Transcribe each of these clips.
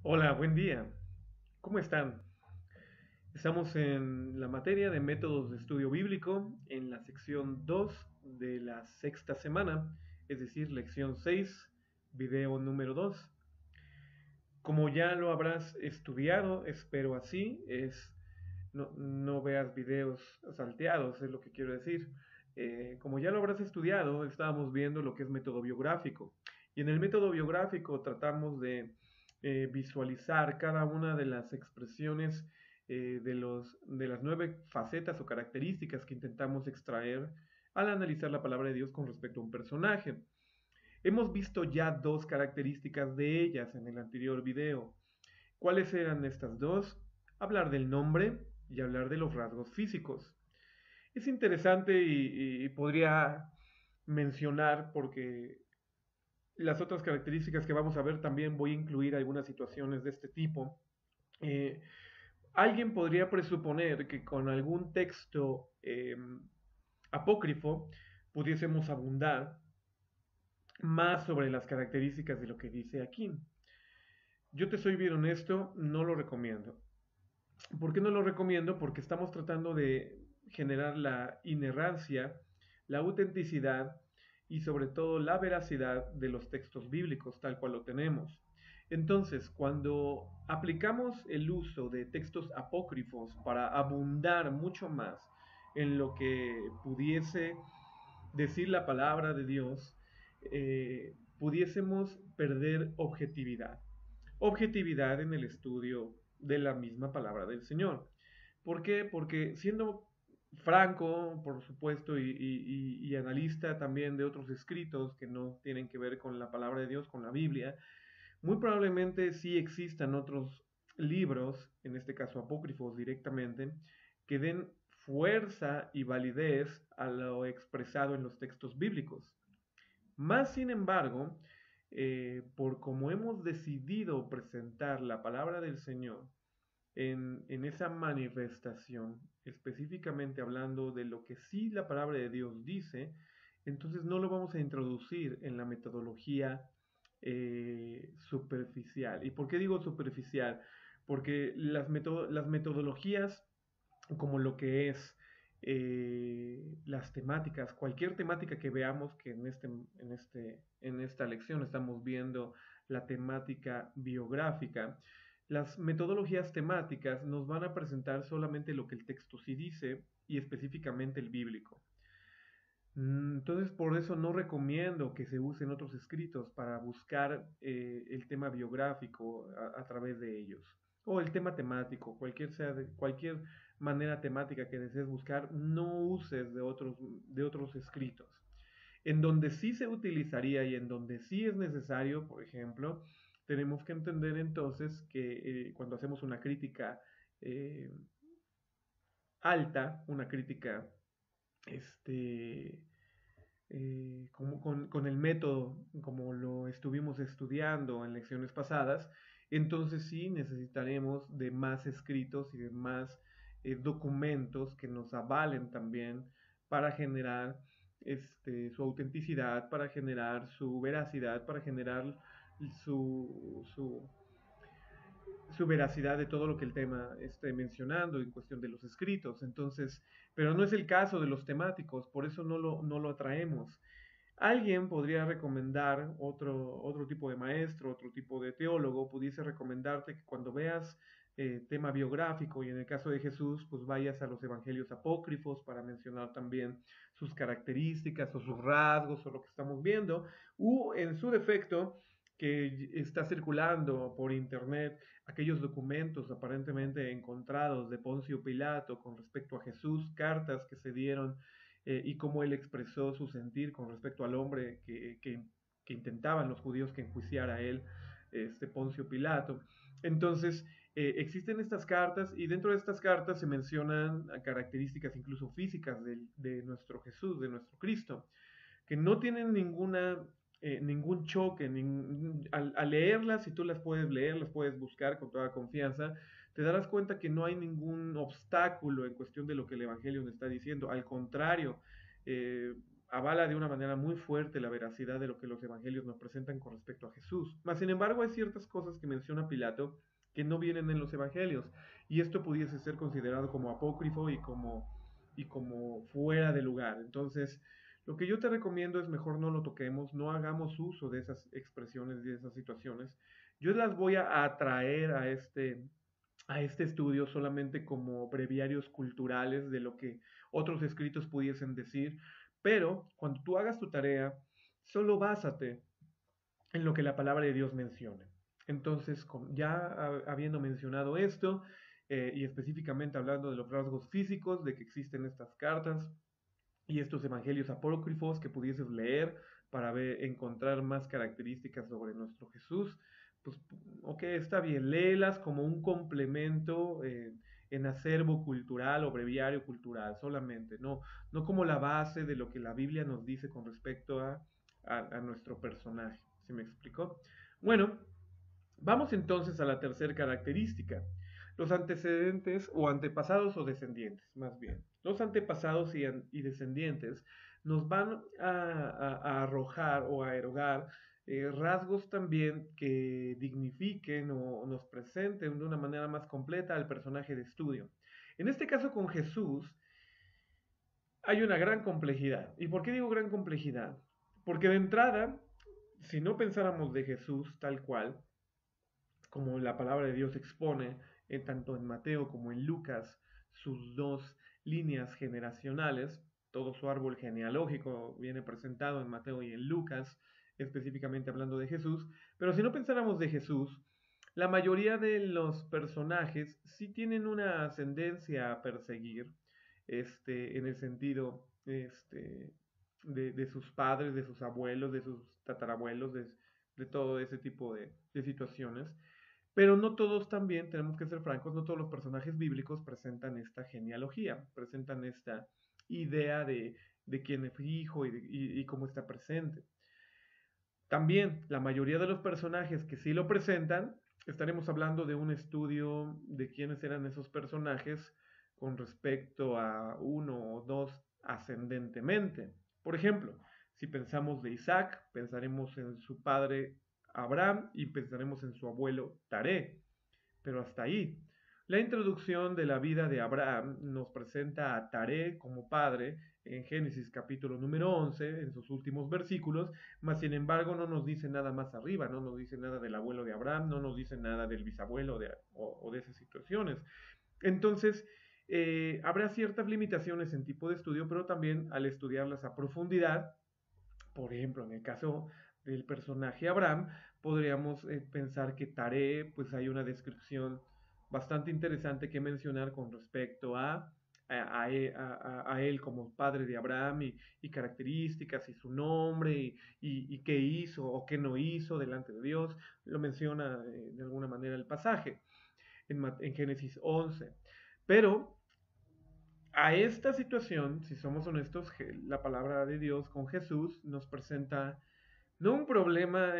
Hola, buen día. ¿Cómo están? Estamos en la materia de métodos de estudio bíblico, en la sección 2 de la sexta semana, es decir, lección 6, video número 2. Como ya lo habrás estudiado, espero así, no veas videos salteados, es lo que quiero decir. Como ya lo habrás estudiado, estábamos viendo lo que es método biográfico. Y en el método biográfico tratamos de visualizar cada una de las expresiones de las 9 facetas o características que intentamos extraer al analizar la palabra de Dios con respecto a un personaje. Hemos visto ya 2 características de ellas en el anterior video. ¿Cuáles eran estas dos? Hablar del nombre y hablar de los rasgos físicos. Es interesante y podría mencionar porque las otras características que vamos a ver también voy a incluir algunas situaciones de este tipo. Eh, Alguien podría presuponer que con algún texto apócrifo pudiésemos abundar más sobre las características de lo que dice aquí. Yo te soy bien honesto, no lo recomiendo. ¿Por qué no lo recomiendo? Porque estamos tratando de generar la inerrancia, la autenticidad y sobre todo la veracidad de los textos bíblicos tal cual lo tenemos. Entonces, cuando aplicamos el uso de textos apócrifos para abundar mucho más en lo que pudiese decir la palabra de Dios, pudiésemos perder objetividad. Objetividad en el estudio de la misma palabra del Señor. ¿Por qué? Porque siendo franco, por supuesto, y analista también de otros escritos que no tienen que ver con la palabra de Dios, con la Biblia, muy probablemente sí existan otros libros, en este caso apócrifos directamente, que den fuerza y validez a lo expresado en los textos bíblicos. Más sin embargo, por como hemos decidido presentar la palabra del Señor en esa manifestación, específicamente hablando de lo que sí la palabra de Dios dice, entonces no lo vamos a introducir en la metodología superficial. ¿Y por qué digo superficial? Porque las metodologías como lo que es las temáticas, cualquier temática que veamos, que en esta lección estamos viendo la temática biográfica, las metodologías temáticas nos van a presentar solamente lo que el texto sí dice y específicamente el bíblico. Entonces, por eso no recomiendo que se usen otros escritos para buscar el tema biográfico a través de ellos. O el tema temático, cualquier manera temática que desees buscar, no uses de otros escritos. En donde sí se utilizaría y en donde sí es necesario, por ejemplo, tenemos que entender entonces que cuando hacemos una crítica eh, alta, una crítica este, como con el método, como lo estuvimos estudiando en lecciones pasadas, entonces sí necesitaremos de más escritos y de más documentos que nos avalen también para generar su autenticidad, para generar su veracidad, para generar su, su, su veracidad de todo lo que el tema esté mencionando en cuestión de los escritos. Entonces, pero no es el caso de los temáticos, por eso no lo atraemos. Alguien podría recomendar, otro tipo de maestro, otro tipo de teólogo, pudiese recomendarte que cuando veas tema biográfico y en el caso de Jesús, pues vayas a los evangelios apócrifos para mencionar también sus características o sus rasgos o lo que estamos viendo, u en su defecto, que está circulando por internet aquellos documentos aparentemente encontrados de Poncio Pilato con respecto a Jesús, cartas que se dieron y cómo él expresó su sentir con respecto al hombre que intentaban los judíos que enjuiciara a él, Poncio Pilato. Entonces, existen estas cartas y dentro de estas cartas se mencionan características incluso físicas de nuestro Jesús, de nuestro Cristo, que no tienen ningún choque. Al leerlas, si tú las puedes leer, las puedes buscar con toda confianza, te darás cuenta que no hay ningún obstáculo en cuestión de lo que el Evangelio nos está diciendo. Al contrario, eh, avala de una manera muy fuerte la veracidad de lo que los evangelios nos presentan con respecto a Jesús. Mas, sin embargo, hay ciertas cosas que menciona Pilato que no vienen en los evangelios, y esto pudiese ser considerado como apócrifo y como fuera de lugar. Entonces, lo que yo te recomiendo es mejor no lo toquemos, no hagamos uso de esas expresiones y de esas situaciones. Yo las voy a atraer a este estudio solamente como breviarios culturales de lo que otros escritos pudiesen decir, pero cuando tú hagas tu tarea, solo básate en lo que la palabra de Dios menciona. Entonces, ya habiendo mencionado esto, y específicamente hablando de los rasgos físicos, de que existen estas cartas y estos evangelios apócrifos que pudieses leer para encontrar más características sobre nuestro Jesús, pues, ok, está bien, léelas como un complemento en acervo cultural o breviario cultural solamente, no como la base de lo que la Biblia nos dice con respecto a nuestro personaje. ¿Se me explicó? Bueno, vamos entonces a la tercera característica. Los antecedentes o antepasados o descendientes, más bien. Los antepasados y descendientes nos van a arrojar o a erogar rasgos también que dignifiquen o nos presenten de una manera más completa al personaje de estudio. En este caso con Jesús hay una gran complejidad. ¿Y por qué digo gran complejidad? Porque de entrada, si no pensáramos de Jesús tal cual, como la palabra de Dios expone, tanto en Mateo como en Lucas, sus dos líneas generacionales, todo su árbol genealógico viene presentado en Mateo y en Lucas, específicamente hablando de Jesús, pero si no pensáramos de Jesús, la mayoría de los personajes sí tienen una ascendencia a perseguir, en el sentido de sus padres, de sus abuelos, de sus tatarabuelos, de todo ese tipo de situaciones. Pero no todos también, tenemos que ser francos, no todos los personajes bíblicos presentan esta genealogía, presentan esta idea de quién es hijo y cómo está presente. También la mayoría de los personajes que sí lo presentan, estaremos hablando de un estudio de quiénes eran esos personajes con respecto a uno o dos ascendentemente. Por ejemplo, si pensamos de Isaac, pensaremos en su padre Abraham y pensaremos en su abuelo Taré, pero hasta ahí. La introducción de la vida de Abraham nos presenta a Taré como padre en Génesis capítulo número 11, en sus últimos versículos, mas sin embargo no nos dice nada más arriba, no nos dice nada del abuelo de Abraham, no nos dice nada del bisabuelo o de esas situaciones. Entonces, habrá ciertas limitaciones en tipo de estudio, pero también al estudiarlas a profundidad, por ejemplo, en el caso del personaje Abraham, podríamos pensar que Taré, pues hay una descripción bastante interesante que mencionar con respecto a él como padre de Abraham y características y su nombre y qué hizo o qué no hizo delante de Dios. Lo menciona de alguna manera el pasaje en Génesis 11. Pero a esta situación, si somos honestos, la palabra de Dios con Jesús nos presenta no un problema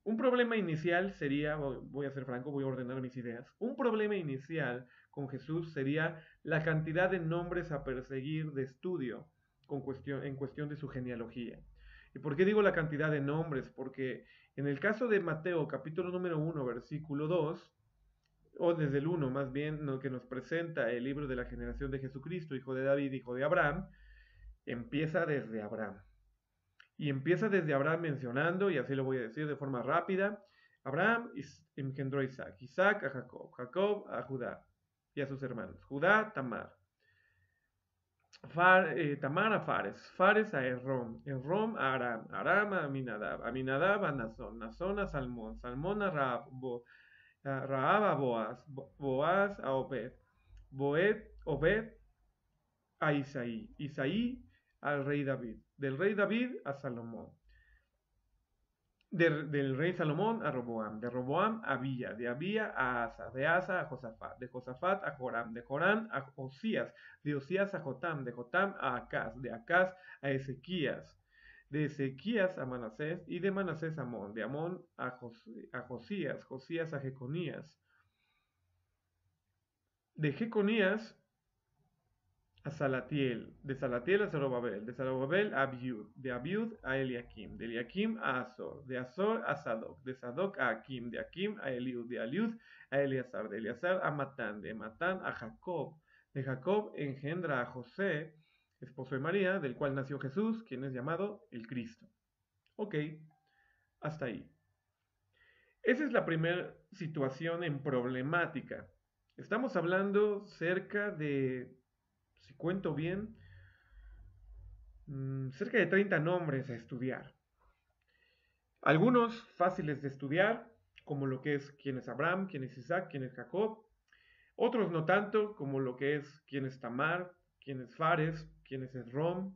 un problema inicial sería, voy a ser franco, voy a ordenar mis ideas. Un problema inicial con Jesús sería la cantidad de nombres a perseguir de estudio en cuestión de su genealogía. ¿Y por qué digo la cantidad de nombres? Porque en el caso de Mateo, capítulo número 1, versículo 2, o desde el 1 más bien, que nos presenta el libro de la generación de Jesucristo, hijo de David, hijo de Abraham, empieza desde Abraham. Y empieza desde Abraham mencionando, y así lo voy a decir de forma rápida, Abraham engendró a Isaac, Isaac a Jacob, Jacob a Judá y a sus hermanos, Judá, Tamar, Tamar a Fares, Fares a Errom, Errom a Aram, Aram a Aminadab, Aminadab a Nazón, Nazón a Salmón, Salmón a Rahab, Rahab a Boaz, Boaz a Obed, Obed a Isaí, Isaí al rey David, del rey David a Salomón, del rey Salomón a Roboam, de Roboam a Abía, de Abía a Asa, de Asa a Josafat, de Josafat a Joram, de Joram a Osías, de Osías a Jotam, de Jotam a Acaz, de Acaz a Ezequías, de Ezequías a Manasés y de Manasés a Amón, de Amón a Josías, Josías a Jeconías, de Jeconías a Salatiel, de Salatiel a Zorobabel, de Zorobabel a Abiud, de Abiud a Eliakim, de Eliakim a Azor, de Azor a Sadoc, de Sadoc a Akim, de Akim a Eliud, de Eliud a Eleazar, de Eleazar a Matán, de Matán a Jacob, de Jacob engendra a José, esposo de María, del cual nació Jesús, quien es llamado el Cristo. Ok, hasta ahí. Esa es la primera situación en problemática. Estamos hablando cerca de, si cuento bien, cerca de 30 nombres a estudiar. Algunos fáciles de estudiar, como lo que es quién es Abraham, quién es Isaac, quién es Jacob. Otros no tanto, como lo que es quién es Tamar, quién es Fares, quién es Esrom.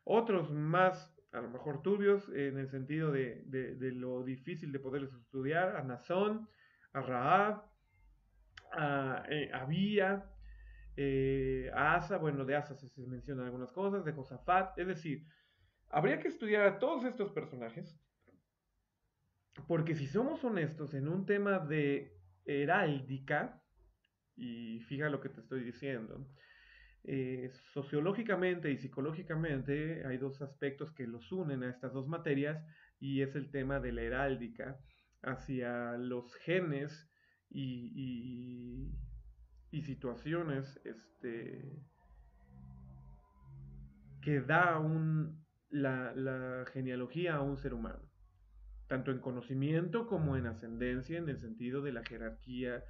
Otros más, a lo mejor turbios, en el sentido de lo difícil de poderles estudiar, a Nazón, a Raab, a Abía, a Asa, bueno, de Asa se mencionan algunas cosas, de Josafat, es decir, habría que estudiar a todos estos personajes, porque si somos honestos en un tema de heráldica, y fija lo que te estoy diciendo, sociológicamente y psicológicamente hay dos aspectos que los unen a estas dos materias y es el tema de la heráldica hacia los genes y situaciones que da la genealogía a un ser humano, tanto en conocimiento como en ascendencia, en el sentido de la jerarquía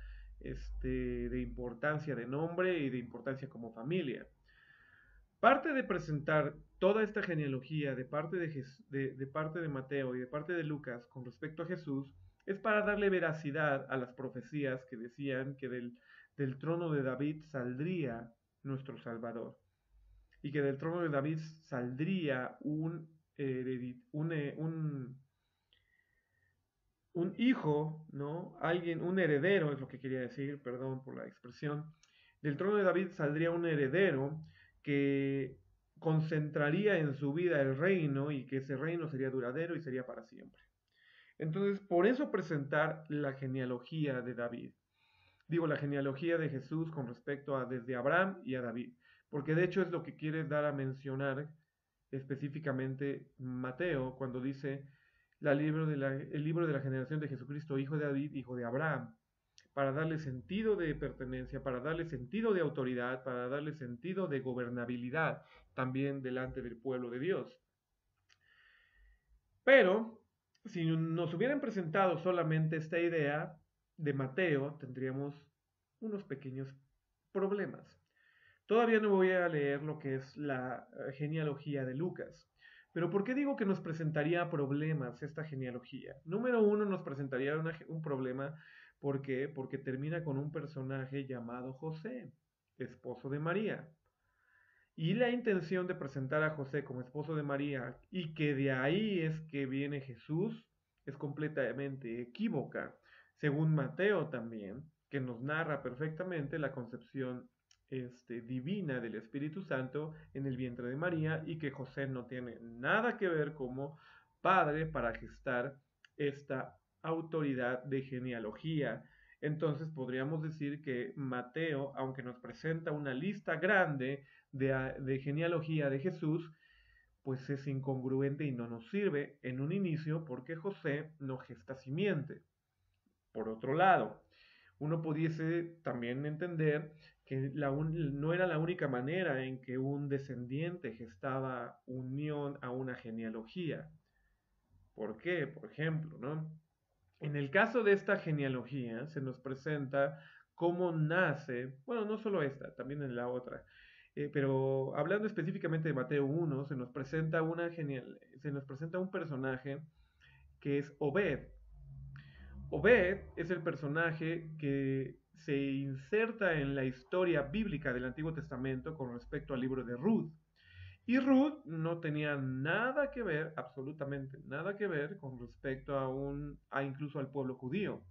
de importancia de nombre y de importancia como familia. Parte de presentar toda esta genealogía de parte de Mateo y de parte de Lucas con respecto a Jesús es para darle veracidad a las profecías que decían que del trono de David saldría nuestro Salvador y que del trono de David saldría un hijo, ¿no? Alguien, un heredero, es lo que quería decir, perdón por la expresión. Del trono de David saldría un heredero que concentraría en su vida el reino y que ese reino sería duradero y sería para siempre. Entonces, por eso presentar la genealogía de David. Digo, la genealogía de Jesús con respecto a desde Abraham y a David. Porque de hecho es lo que quiere dar a mencionar específicamente Mateo cuando dice el libro de la generación de Jesucristo, hijo de David, hijo de Abraham, para darle sentido de pertenencia, para darle sentido de autoridad, para darle sentido de gobernabilidad también delante del pueblo de Dios. Pero si nos hubieran presentado solamente esta idea de Mateo, tendríamos unos pequeños problemas. Todavía no voy a leer lo que es la genealogía de Lucas. Pero ¿por qué digo que nos presentaría problemas esta genealogía? Número uno, nos presentaría un problema. ¿Por qué? Porque termina con un personaje llamado José, esposo de María. Y la intención de presentar a José como esposo de María y que de ahí es que viene Jesús es completamente equívoca, según Mateo también, que nos narra perfectamente la concepción divina del Espíritu Santo en el vientre de María y que José no tiene nada que ver como padre para gestar esta autoridad de genealogía. Entonces podríamos decir que Mateo, aunque nos presenta una lista grande de genealogía de Jesús, pues es incongruente y no nos sirve en un inicio porque José no gesta simiente. Por otro lado, uno pudiese también entender que no era la única manera en que un descendiente gestaba unión a una genealogía. ¿Por qué? Por ejemplo, ¿no? En el caso de esta genealogía se nos presenta cómo nace, bueno, no solo esta, también en la otra, pero hablando específicamente de Mateo 1, se nos presenta un personaje que es Obed. Obed es el personaje que se inserta en la historia bíblica del Antiguo Testamento con respecto al libro de Ruth. Y Ruth no tenía nada que ver, absolutamente nada que ver con respecto a incluso al pueblo judío.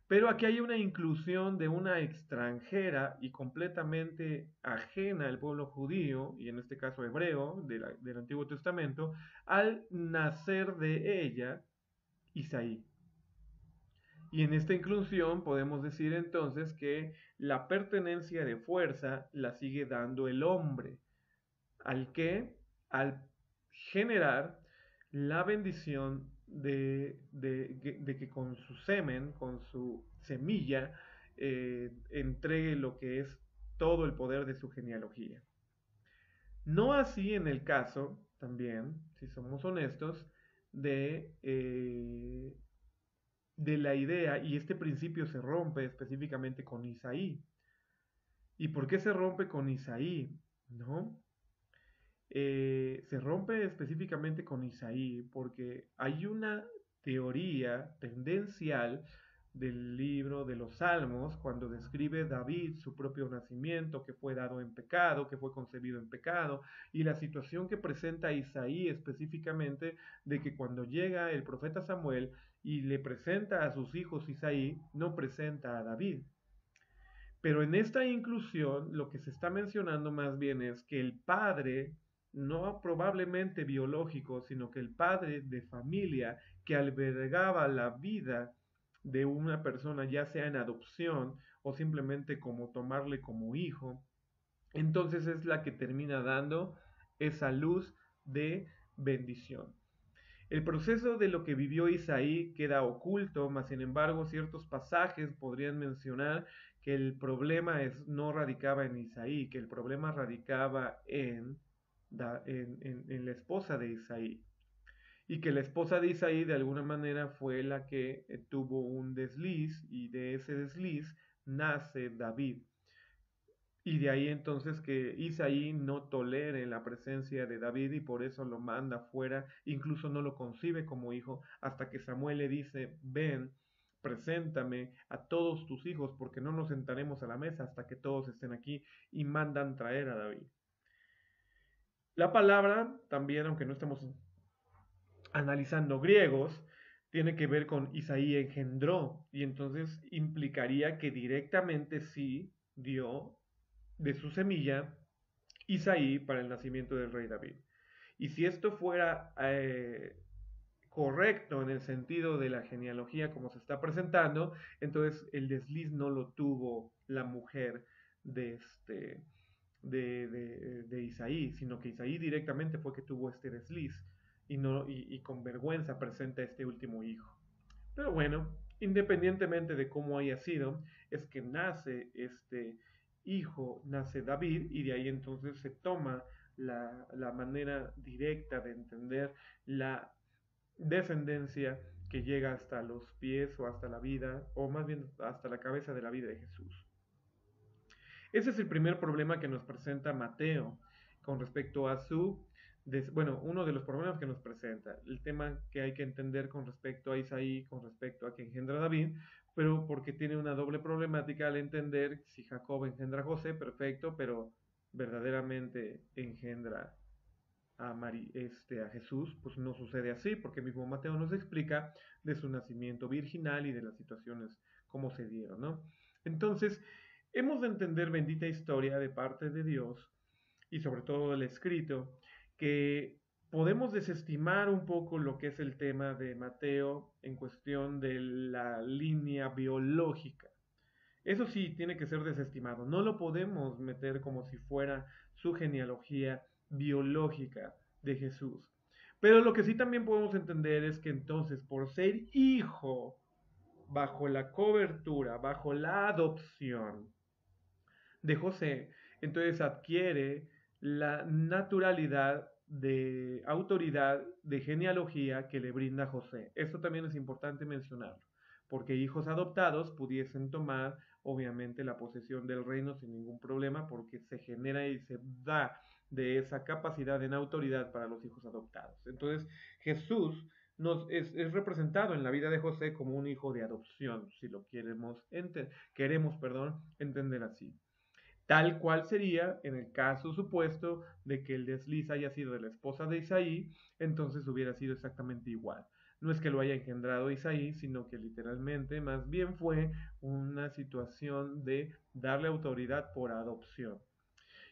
Pero aquí hay una inclusión de una extranjera y completamente ajena al pueblo judío, y en este caso hebreo, del Antiguo Testamento, al nacer de ella Isaí. Y en esta inclusión podemos decir entonces que la pertenencia de fuerza la sigue dando el hombre, al que, al generar la bendición de que con su semen, con su semilla, entregue lo que es todo el poder de su genealogía. No así en el caso, también, si somos honestos, de la idea, y este principio se rompe específicamente con Isaí. ¿Y por qué se rompe con Isaí? ¿No? Se rompe específicamente con Isaí porque hay una teoría tendencial del libro de los Salmos cuando describe David su propio nacimiento, que fue dado en pecado, que fue concebido en pecado, y la situación que presenta Isaí específicamente de que cuando llega el profeta Samuel y le presenta a sus hijos Isaí, no presenta a David. Pero en esta inclusión lo que se está mencionando más bien es que el padre, no probablemente biológico, sino que el padre de familia que albergaba la vida de una persona, ya sea en adopción o simplemente como tomarle como hijo, entonces es la que termina dando esa luz de bendición. El proceso de lo que vivió Isaí queda oculto, mas sin embargo ciertos pasajes podrían mencionar que el problema no radicaba en Isaí, que el problema radicaba en la esposa de Isaí. Y que la esposa de Isaí de alguna manera fue la que tuvo un desliz y de ese desliz nace David. Y de ahí entonces que Isaí no tolere la presencia de David y por eso lo manda fuera, incluso no lo concibe como hijo, hasta que Samuel le dice, ven, preséntame a todos tus hijos, porque no nos sentaremos a la mesa hasta que todos estén aquí, y mandan traer a David. La palabra también, aunque no estemos analizando griegos, tiene que ver con Isaí engendró, y entonces implicaría que directamente sí dio de su semilla Isaí para el nacimiento del rey David. Y si esto fuera correcto en el sentido de la genealogía como se está presentando, entonces el desliz no lo tuvo la mujer de, de Isaí, sino que Isaí directamente fue que tuvo este desliz y, no, y con vergüenza presenta este último hijo. Pero bueno, independientemente de cómo haya sido, es que nace este hijo, nace David, y de ahí entonces se toma la manera directa de entender la descendencia que llega hasta los pies o hasta la vida, o más bien hasta la cabeza de la vida de Jesús. Ese es el primer problema que nos presenta Mateo con respecto a su, bueno, uno de los problemas que nos presenta, el tema que hay que entender con respecto a Isaí, con respecto a que engendra David, pero porque tiene una doble problemática al entender si Jacob engendra a José, perfecto, pero verdaderamente engendra a Jesús, pues no sucede así, porque mismo Mateo nos explica de su nacimiento virginal y de las situaciones como se dieron, ¿no? Entonces, hemos de entender bendita historia de parte de Dios y sobre todo del escrito, que podemos desestimar un poco lo que es el tema de Mateo en cuestión de la línea biológica. Eso sí, tiene que ser desestimado. No lo podemos meter como si fuera su genealogía biológica de Jesús. Pero lo que sí también podemos entender es que entonces, por ser hijo, bajo la cobertura, bajo la adopción de José, entonces adquiere la naturalidad de autoridad de genealogía que le brinda José. Esto también es importante mencionarlo, porque hijos adoptados pudiesen tomar obviamente la posesión del reino sin ningún problema, porque se genera y se da de esa capacidad en autoridad para los hijos adoptados. Entonces Jesús es representado en la vida de José como un hijo de adopción, si lo queremos entender así. Tal cual sería en el caso supuesto de que el desliz haya sido de la esposa de Isaí, entonces hubiera sido exactamente igual. No es que lo haya engendrado Isaí, sino que literalmente más bien fue una situación de darle autoridad por adopción.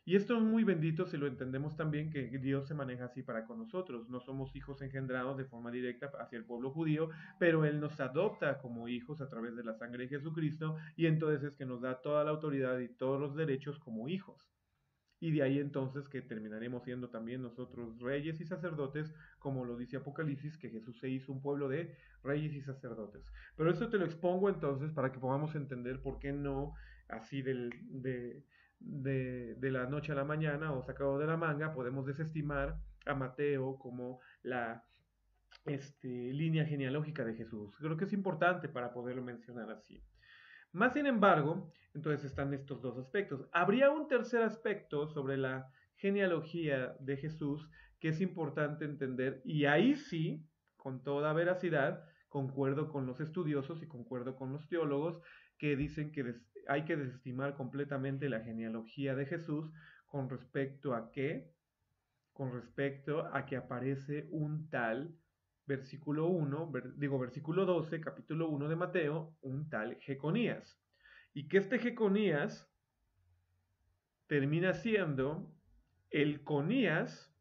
Y esto es muy bendito si lo entendemos también que Dios se maneja así para con nosotros. No somos hijos engendrados de forma directa hacia el pueblo judío, pero Él nos adopta como hijos a través de la sangre de Jesucristo y entonces es que nos da toda la autoridad y todos los derechos como hijos. Y de ahí entonces que terminaremos siendo también nosotros reyes y sacerdotes, como lo dice Apocalipsis, que Jesús se hizo un pueblo de reyes y sacerdotes. Pero eso te lo expongo entonces para que podamos entender por qué no así de la noche a la mañana o sacado de la manga podemos desestimar a Mateo como la línea genealógica de Jesús. Creo que es importante para poderlo mencionar así. Más sin embargo, entonces están estos dos aspectos. Habría un tercer aspecto sobre la genealogía de Jesús que es importante entender y ahí sí, con toda veracidad, concuerdo con los estudiosos y concuerdo con los teólogos que dicen que hay que desestimar completamente la genealogía de Jesús con respecto a qué, con respecto a que aparece un tal versículo 1, versículo 12, capítulo 1 de Mateo, un tal Jeconías. Y que este Jeconías termina siendo el Conías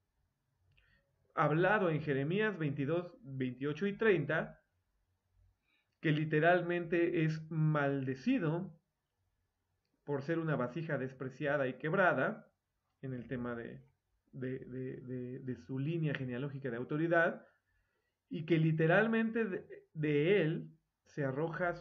hablado en Jeremías 22, 28 y 30, que literalmente es maldecido por ser una vasija despreciada y quebrada, en el tema de su línea genealógica de autoridad, y que literalmente de él se arroja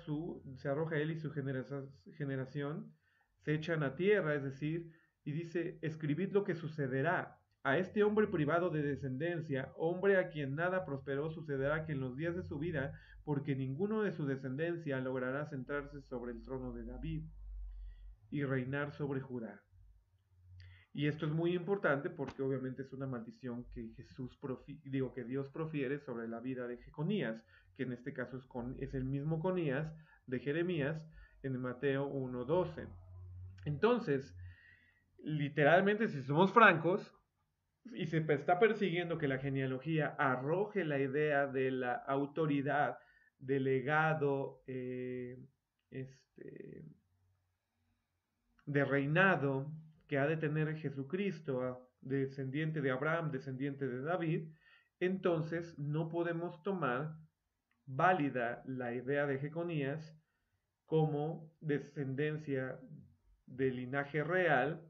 él y su generación, se echan a tierra, es decir, y dice, escribid lo que sucederá. A este hombre privado de descendencia, hombre a quien nada prosperó, sucederá que en los días de su vida, porque ninguno de su descendencia logrará sentarse sobre el trono de David y reinar sobre Judá. Y esto es muy importante porque obviamente es una maldición que que Dios profiere sobre la vida de Jeconías, que en este caso es el mismo Conías de Jeremías en Mateo 1:12. Entonces, literalmente, si somos francos, y se está persiguiendo que la genealogía arroje la idea de la autoridad, del legado, de reinado que ha de tener Jesucristo, descendiente de Abraham, descendiente de David, entonces no podemos tomar válida la idea de Jeconías como descendencia del linaje real,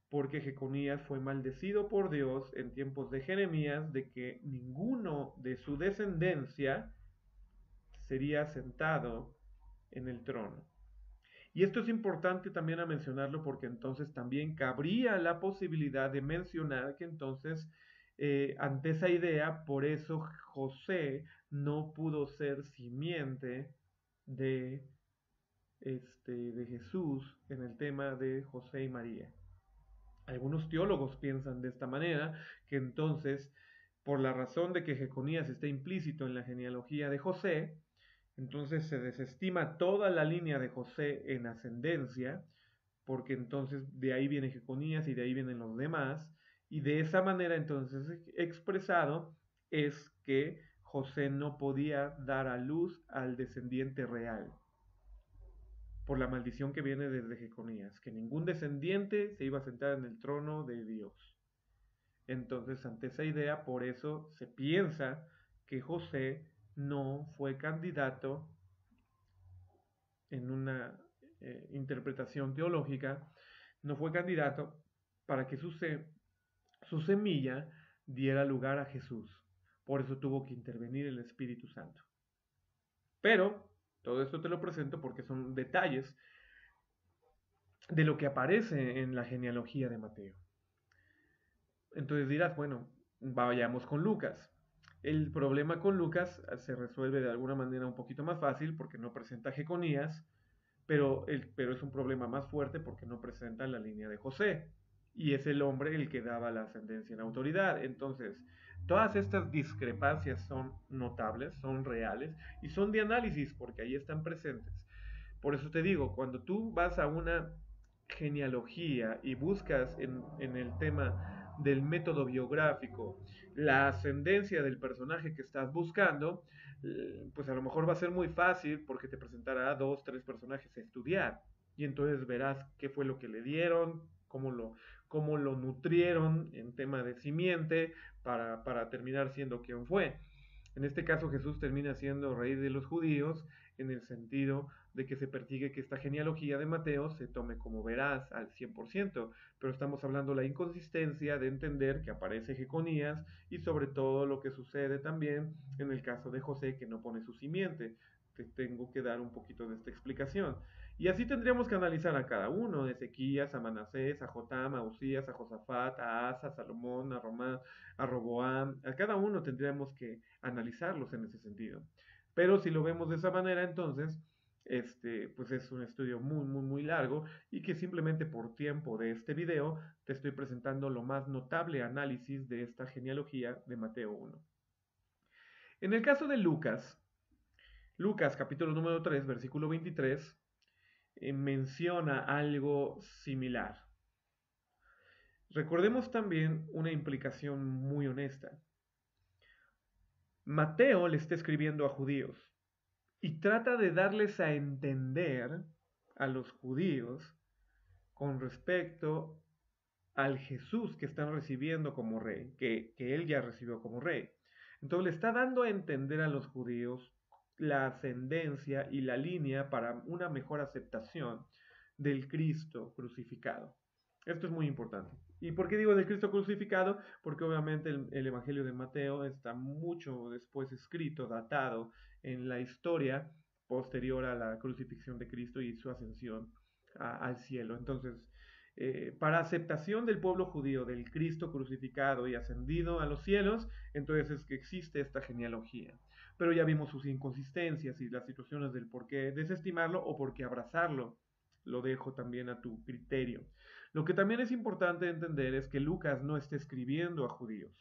porque Jeconías fue maldecido por Dios en tiempos de Jeremías de que ninguno de su descendencia sería sentado en el trono. Y esto es importante también a mencionarlo porque entonces también cabría la posibilidad de mencionar que entonces ante esa idea, por eso José no pudo ser simiente de, de Jesús en el tema de José y María. Algunos teólogos piensan de esta manera, que entonces, por la razón de que Jeconías está implícito en la genealogía de José, entonces se desestima toda la línea de José en ascendencia, porque entonces de ahí viene Jeconías y de ahí vienen los demás, y de esa manera entonces expresado es que José no podía dar a luz al descendiente real, por la maldición que viene desde Jeconías, que ningún descendiente se iba a sentar en el trono de Dios. Entonces, ante esa idea, por eso se piensa que José no fue candidato en una interpretación teológica, no fue candidato para que su semilla diera lugar a Jesús. Por eso tuvo que intervenir el Espíritu Santo. Pero todo esto te lo presento porque son detalles de lo que aparece en la genealogía de Mateo. Entonces dirás, bueno, vayamos con Lucas. El problema con Lucas se resuelve de alguna manera un poquito más fácil porque no presenta Jeconías, pero es un problema más fuerte porque no presenta la línea de José. Y es el hombre el que daba la ascendencia en autoridad. Entonces, todas estas discrepancias son notables, son reales y son de análisis porque ahí están presentes. Por eso te digo, cuando tú vas a una genealogía y buscas en el tema del método biográfico la ascendencia del personaje que estás buscando, pues a lo mejor va a ser muy fácil porque te presentará 2, 3 personajes a estudiar y entonces verás qué fue lo que le dieron, cómo lo nutrieron en tema de simiente para terminar siendo quien fue. En este caso Jesús termina siendo rey de los judíos en el sentido de que se persigue que esta genealogía de Mateo se tome como veraz al 100%, pero estamos hablando de la inconsistencia de entender que aparece Jeconías y sobre todo lo que sucede también en el caso de José que no pone su simiente. Te tengo que dar un poquito de esta explicación. Y así tendríamos que analizar a cada uno, de Ezequías, a Manasés, a Jotam, a Usías, a Josafat, a Asa, a Salomón, a Román, a Roboam, a cada uno tendríamos que analizarlos en ese sentido. Pero si lo vemos de esa manera, entonces, pues es un estudio muy largo y que simplemente por tiempo de este video te estoy presentando lo más notable análisis de esta genealogía de Mateo 1. En el caso de Lucas, Lucas capítulo número 3, versículo 23, menciona algo similar. Recordemos también una implicación muy honesta. Mateo le está escribiendo a judíos y trata de darles a entender a los judíos con respecto al Jesús que están recibiendo como rey, que él ya recibió como rey. Entonces le está dando a entender a los judíos la ascendencia y la línea para una mejor aceptación del Cristo crucificado. Esto es muy importante. ¿Y por qué digo del Cristo crucificado? Porque obviamente el Evangelio de Mateo está mucho después escrito, datado en la historia posterior a la crucifixión de Cristo y su ascensión al cielo. Entonces, para aceptación del pueblo judío del Cristo crucificado y ascendido a los cielos, entonces es que existe esta genealogía. Pero ya vimos sus inconsistencias y las situaciones del por qué desestimarlo o por qué abrazarlo. Lo dejo también a tu criterio. Lo que también es importante entender es que Lucas no está escribiendo a judíos.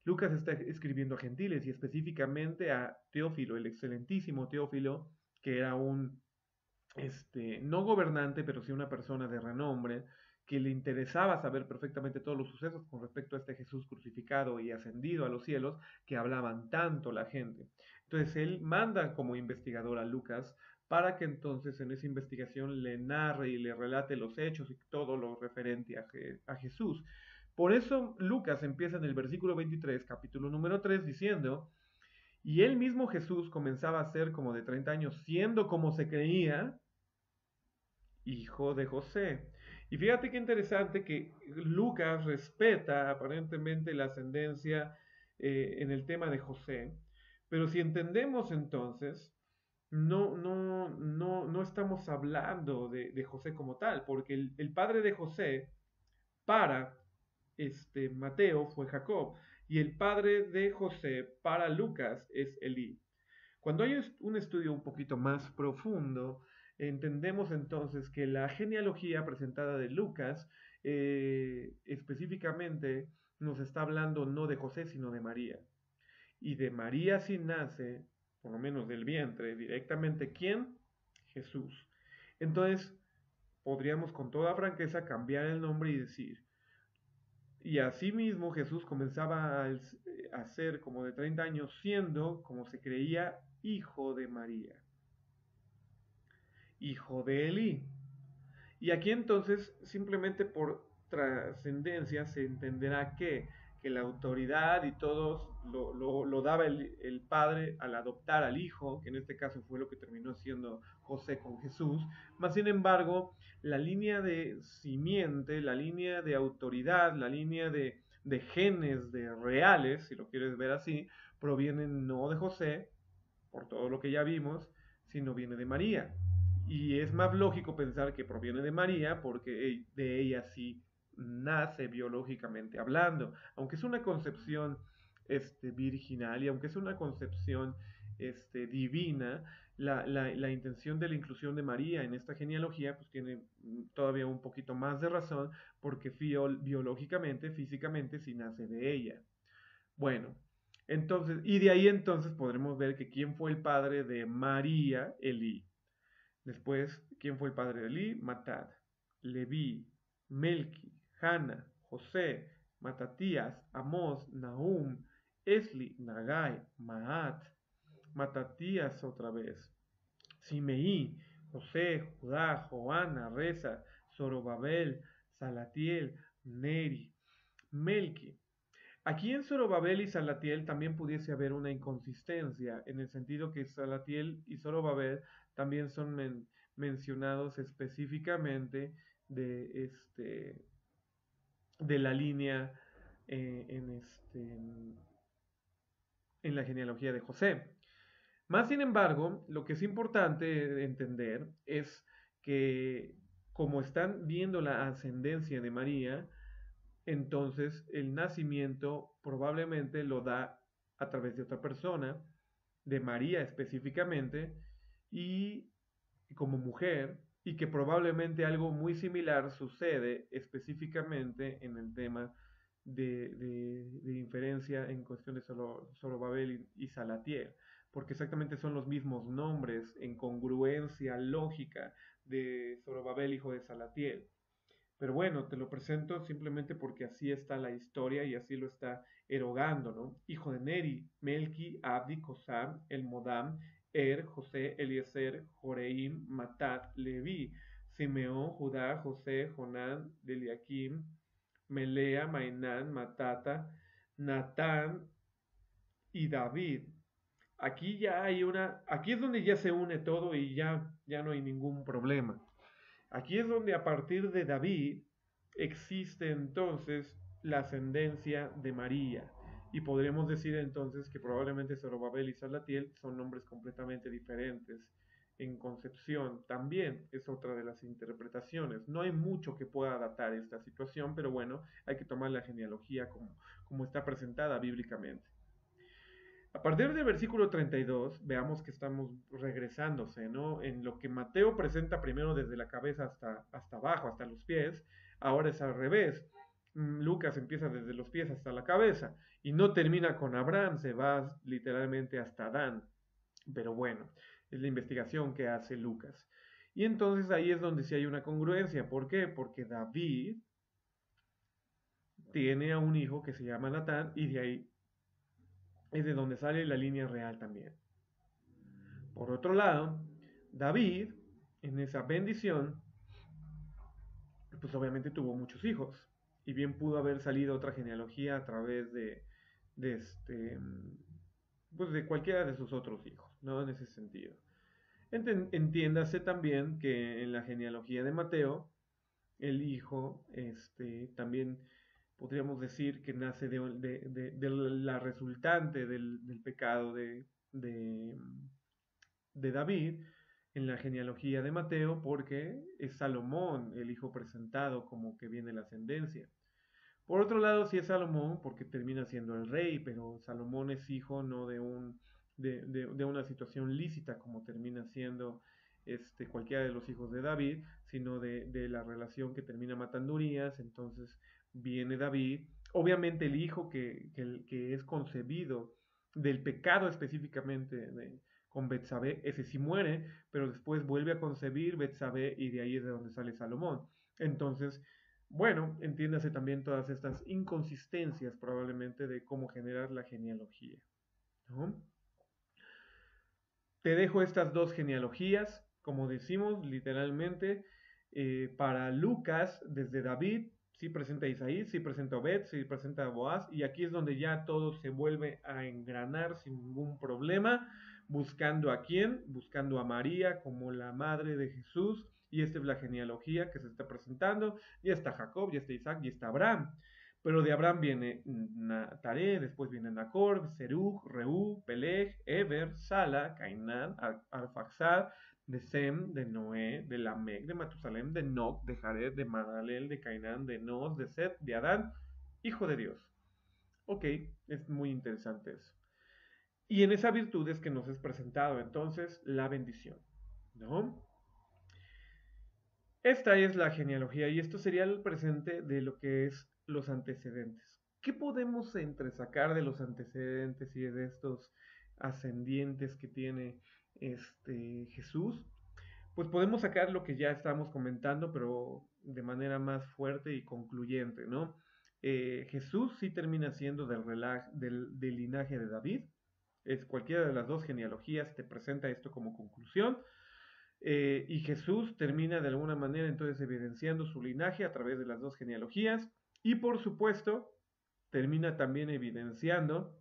Lucas está escribiendo a gentiles y específicamente a Teófilo, el excelentísimo Teófilo, que era un no gobernante, pero sí una persona de renombre, que le interesaba saber perfectamente todos los sucesos con respecto a este Jesús crucificado y ascendido a los cielos, que hablaban tanto la gente. Entonces él manda como investigador a Lucas para que entonces en esa investigación le narre y le relate los hechos y todo lo referente a Jesús. Por eso Lucas empieza en el versículo 23, capítulo número 3, diciendo, y él mismo Jesús comenzaba a ser como de 30 años, siendo como se creía, hijo de José. Y fíjate qué interesante que Lucas respeta aparentemente la ascendencia en el tema de José, pero si entendemos entonces, no estamos hablando de José como tal, porque el padre de José para Mateo fue Jacob, y el padre de José para Lucas es Elí. Cuando hay un estudio un poquito más profundo, entendemos entonces que la genealogía presentada de Lucas específicamente nos está hablando no de José, sino de María. Y de María sí nace, por lo menos del vientre, directamente, ¿quién? Jesús. Entonces, podríamos con toda franqueza cambiar el nombre y decir, y asimismo Jesús comenzaba a ser como de 30 años, siendo, como se creía, hijo de María, hijo de Elí. Y aquí entonces, simplemente por trascendencia, se entenderá que la autoridad y todo lo daba el padre al adoptar al hijo, que en este caso fue lo que terminó siendo José con Jesús. Mas, sin embargo, la línea de simiente, la línea de autoridad, la línea de genes de reales, si lo quieres ver así, provienen no de José, por todo lo que ya vimos, sino viene de María. Y es más lógico pensar que proviene de María porque de ella sí nace biológicamente hablando, aunque es una concepción virginal y aunque es una concepción divina, la intención de la inclusión de María en esta genealogía pues tiene todavía un poquito más de razón porque biológicamente, físicamente sí nace de ella. Bueno, entonces, y de ahí entonces podremos ver que quién fue el padre de María, Elí. Después, ¿quién fue el padre de Elí? Matat, Leví, Melqui, Hanna, José, Matatías, Amós, Nahum, Esli, Nagai, Maat, Matatías otra vez, Simeí, José, Judá, Joana, Reza, Zorobabel, Salatiel, Neri, Melki. Aquí en Zorobabel y Salatiel también pudiese haber una inconsistencia, en el sentido que Salatiel y Zorobabel también son mencionados específicamente de, de la línea eh, en, este, en la genealogía de José. Más sin embargo, lo que es importante entender es que como están viendo la ascendencia de María, entonces el nacimiento probablemente lo da a través de otra persona, de María específicamente, y como mujer, y que probablemente algo muy similar sucede específicamente en el tema de inferencia en cuestión de Zorobabel y Salatiel, porque exactamente son los mismos nombres en congruencia lógica de Zorobabel, hijo de Salatiel. Pero bueno, te lo presento simplemente porque así está la historia y así lo está erogando, ¿no? Hijo de Neri, Melki, Abdi, Kosam, Elmodam, José, Eliezer, Joreim, Matat, Leví, Simeón, Judá, José, Jonán, Deliakim, Melea, Mainán, Matata, Natán y David. Aquí ya hay aquí es donde ya se une todo y ya no hay ningún problema. Aquí es donde a partir de David existe entonces la ascendencia de María. Y podremos decir entonces que probablemente Zorobabel y Salatiel son nombres completamente diferentes en concepción. También es otra de las interpretaciones. No hay mucho que pueda adaptar esta situación, pero bueno, hay que tomar la genealogía como está presentada bíblicamente. A partir del versículo 32, veamos que estamos regresándose, ¿no? En lo que Mateo presenta primero desde la cabeza hasta abajo, hasta los pies, ahora es al revés. Lucas empieza desde los pies hasta la cabeza y no termina con Abraham, se va literalmente hasta Adán. Pero bueno, es la investigación que hace Lucas. Y entonces ahí es donde sí hay una congruencia. ¿Por qué? Porque David tiene a un hijo que se llama Natán y de ahí es de donde sale la línea real también. Por otro lado, David, en esa bendición, pues obviamente tuvo muchos hijos. Y bien pudo haber salido otra genealogía a través de pues de cualquiera de sus otros hijos, ¿no? En ese sentido. Entiéndase también que en la genealogía de Mateo, el hijo, también podríamos decir que nace de la resultante del pecado de David en la genealogía de Mateo, porque es Salomón el hijo presentado como que viene la ascendencia. Por otro lado, sí es Salomón porque termina siendo el rey, pero Salomón es hijo no de una situación lícita como termina siendo cualquiera de los hijos de David, sino de la relación que termina matando Urias. Entonces viene David, obviamente el hijo que es concebido del pecado específicamente con Betsabé, ese sí muere, pero después vuelve a concebir Betsabé y de ahí es de donde sale Salomón. Entonces, bueno, entiéndase también todas estas inconsistencias probablemente de cómo generar la genealogía, ¿no? Te dejo estas dos genealogías, como decimos literalmente, para Lucas, desde David, sí presenta a Isaí, sí presenta a Obed, sí presenta a Boaz, y aquí es donde ya todo se vuelve a engranar sin ningún problema, buscando a quién, buscando a María como la madre de Jesús, y esta es la genealogía que se está presentando, ya está Jacob, ya está Isaac, ya está Abraham. Pero de Abraham viene Taré, después viene Nacor, Serug, Reú, Peleg, Eber, Sala, Cainán, Arfaxad, de Sem, de Noé, de Lamec, de Matusalem, de Noc, de Jared, de Madalel, de Cainán, de Nos, de Set, de Adán, hijo de Dios. Ok, es muy interesante eso. Y en esa virtud es que nos es presentado entonces la bendición, ¿no? Esta es la genealogía y esto sería el presente de lo que es los antecedentes. ¿Qué podemos entresacar de los antecedentes y de estos ascendientes que tiene Jesús? Pues podemos sacar lo que ya estamos comentando, pero de manera más fuerte y concluyente, ¿no? Jesús sí termina siendo del linaje de David. Es cualquiera de las dos genealogías te presenta esto como conclusión. Y Jesús termina de alguna manera entonces evidenciando su linaje a través de las dos genealogías. Y por supuesto, termina también evidenciando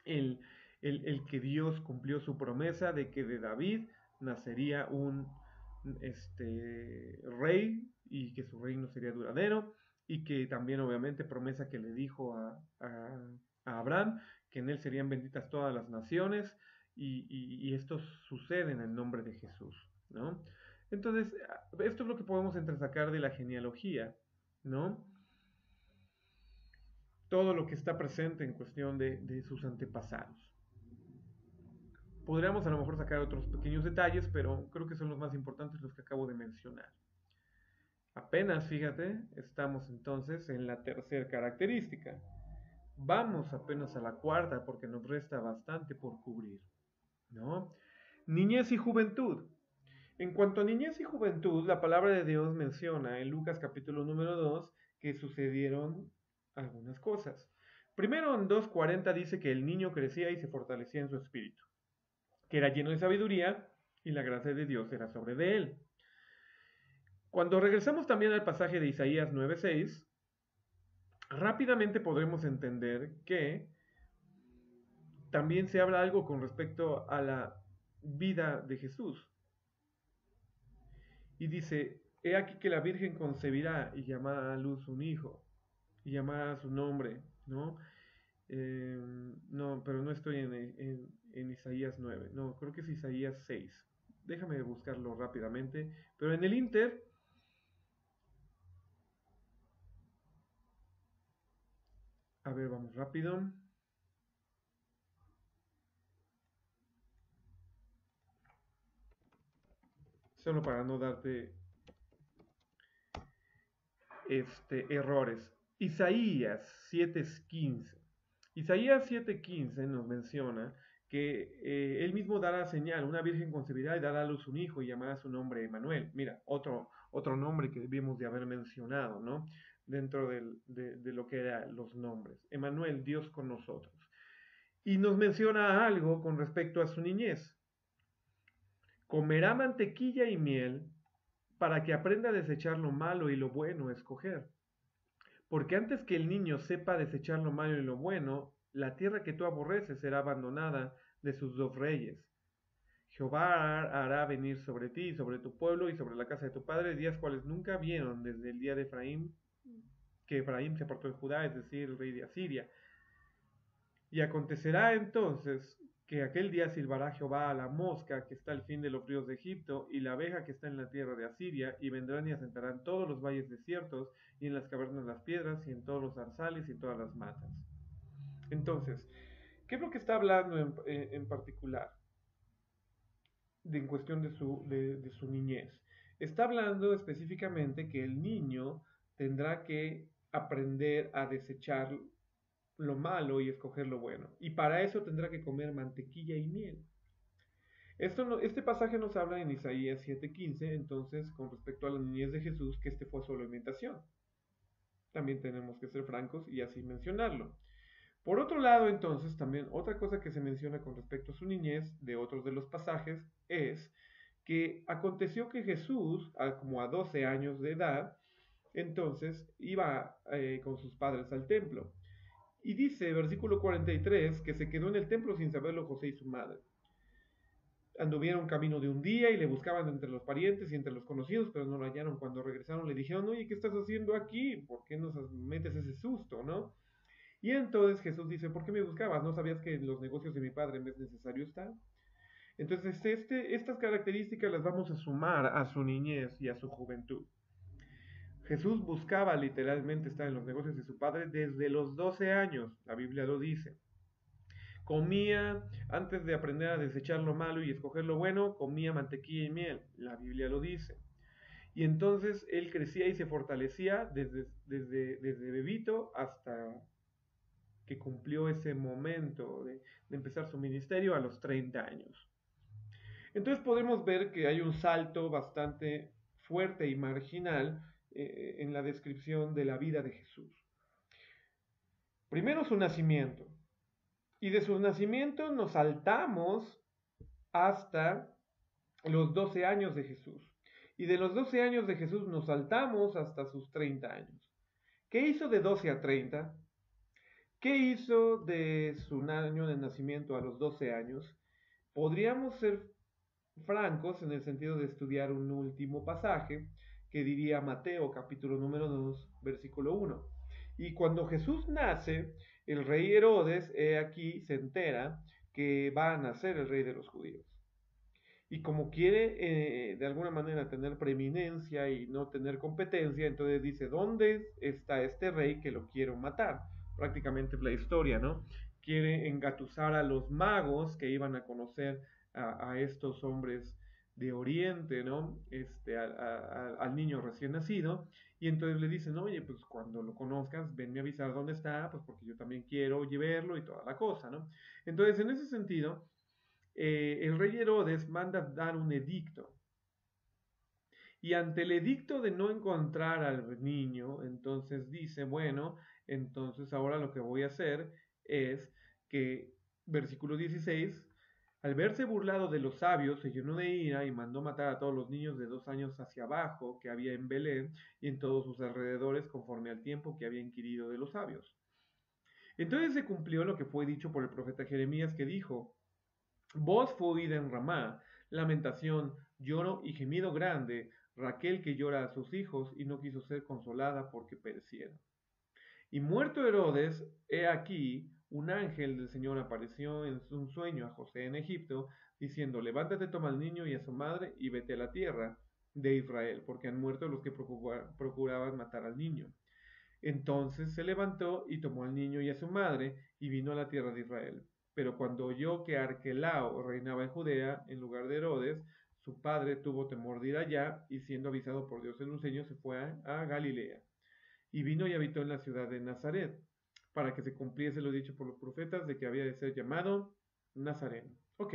el, el que Dios cumplió su promesa de que de David nacería un rey y que su reino sería duradero y que también obviamente promesa que le dijo a Abraham que en él serían benditas todas las naciones y esto sucede en el nombre de Jesús, ¿no? Entonces, esto es lo que podemos entresacar de la genealogía, ¿no? Todo lo que está presente en cuestión de sus antepasados. Podríamos a lo mejor sacar otros pequeños detalles, pero creo que son los más importantes los que acabo de mencionar. Apenas, fíjate, estamos entonces en la tercera característica. Vamos apenas a la cuarta porque nos resta bastante por cubrir, ¿no? Niñez y juventud. En cuanto a niñez y juventud, la palabra de Dios menciona en Lucas capítulo número 2 que sucedieron algunas cosas. Primero en 2:40 dice que el niño crecía y se fortalecía en su espíritu, que era lleno de sabiduría y la gracia de Dios era sobre de él. Cuando regresamos también al pasaje de Isaías 9:6, rápidamente podremos entender que también se habla algo con respecto a la vida de Jesús. Y dice, he aquí que la Virgen concebirá y llamará a luz un hijo, y llamará su nombre, ¿no? No, pero no estoy en Isaías 9, no, creo que es Isaías 6. Déjame buscarlo rápidamente, pero en el Inter, a ver, vamos rápido. Solo para no darte errores. Isaías 7:15. Isaías 7:15 nos menciona que él mismo dará señal, una virgen concebirá y dará a luz un hijo y llamará su nombre Emanuel. Mira, otro nombre que debimos de haber mencionado, ¿no? Dentro de lo que eran los nombres. Emanuel, Dios con nosotros. Y nos menciona algo con respecto a su niñez. Comerá mantequilla y miel para que aprenda a desechar lo malo y lo bueno a escoger. Porque antes que el niño sepa desechar lo malo y lo bueno, la tierra que tú aborreces será abandonada de sus dos reyes. Jehová hará venir sobre ti, sobre tu pueblo y sobre la casa de tu padre días cuales nunca vieron desde el día de Efraín, que Efraín se apartó de Judá, es decir, el rey de Asiria. Y acontecerá entonces que aquel día silbará Jehová a la mosca que está al fin de los ríos de Egipto y la abeja que está en la tierra de Asiria, y vendrán y asentarán todos los valles desiertos y en las cavernas las piedras y en todos los zarzales y todas las matas. Entonces, ¿qué es lo que está hablando en particular en cuestión de su niñez? Está hablando específicamente que el niño tendrá que aprender a desechar lo malo y escoger lo bueno. Y para eso tendrá que comer mantequilla y miel. Este pasaje nos habla en Isaías 7:15, entonces, con respecto a la niñez de Jesús, que fue solo imitación. También tenemos que ser francos y así mencionarlo. Por otro lado, entonces, también otra cosa que se menciona con respecto a su niñez de otros de los pasajes es que aconteció que Jesús, como a 12 años de edad, entonces iba con sus padres al templo. Y dice, versículo 43, que se quedó en el templo sin saberlo José y su madre. Anduvieron camino de un día y le buscaban entre los parientes y entre los conocidos, pero no lo hallaron. Cuando regresaron le dijeron, oye, ¿qué estás haciendo aquí? ¿Por qué nos metes ese susto, no? Y entonces Jesús dice, ¿por qué me buscabas? ¿No sabías que en los negocios de mi padre me es necesario estar? Entonces, estas características las vamos a sumar a su niñez y a su juventud. Jesús buscaba literalmente estar en los negocios de su padre desde los 12 años, la Biblia lo dice. Comía, antes de aprender a desechar lo malo y escoger lo bueno, comía mantequilla y miel, la Biblia lo dice. Y entonces él crecía y se fortalecía desde bebito hasta que cumplió ese momento de empezar su ministerio a los 30 años. Entonces podemos ver que hay un salto bastante fuerte y marginal en la descripción de la vida de Jesús. Primero su nacimiento. Y de su nacimiento nos saltamos hasta los 12 años de Jesús. Y de los 12 años de Jesús nos saltamos hasta sus 30 años. ¿Qué hizo de 12 a 30? ¿Qué hizo de su año de nacimiento a los 12 años? Podríamos ser francos en el sentido de estudiar un último pasaje que diría Mateo capítulo número 2 versículo 1. Y cuando Jesús nace, el rey Herodes, he aquí, se entera que va a nacer el rey de los judíos. Y como quiere de alguna manera tener preeminencia y no tener competencia, entonces dice, ¿dónde está este rey que lo quiero matar? Prácticamente es la historia, ¿no? Quiere engatusar a los magos que iban a conocer a estos hombres de Oriente, ¿no? Al niño recién nacido, y entonces le dicen, oye, pues cuando lo conozcas, venme a avisar dónde está, pues porque yo también quiero verlo y toda la cosa, ¿no? Entonces, en ese sentido, el rey Herodes manda dar un edicto. Y ante el edicto de no encontrar al niño, entonces dice, bueno, entonces ahora lo que voy a hacer es que, versículo 16, al verse burlado de los sabios, se llenó de ira y mandó matar a todos los niños de 2 años hacia abajo que había en Belén y en todos sus alrededores, conforme al tiempo que había inquirido de los sabios. Entonces se cumplió lo que fue dicho por el profeta Jeremías, que dijo, voz fue oída en Ramá, lamentación, lloro y gemido grande, Raquel que llora a sus hijos y no quiso ser consolada porque perecieron. Y muerto Herodes, he aquí, un ángel del Señor apareció en un sueño a José en Egipto, diciendo, levántate, toma al niño y a su madre y vete a la tierra de Israel, porque han muerto los que procuraban matar al niño. Entonces se levantó y tomó al niño y a su madre y vino a la tierra de Israel. Pero cuando oyó que Arquelao reinaba en Judea en lugar de Herodes, su padre tuvo temor de ir allá y siendo avisado por Dios en un sueño se fue a Galilea. Y vino y habitó en la ciudad de Nazaret, para que se cumpliese lo dicho por los profetas de que había de ser llamado Nazareno. Ok,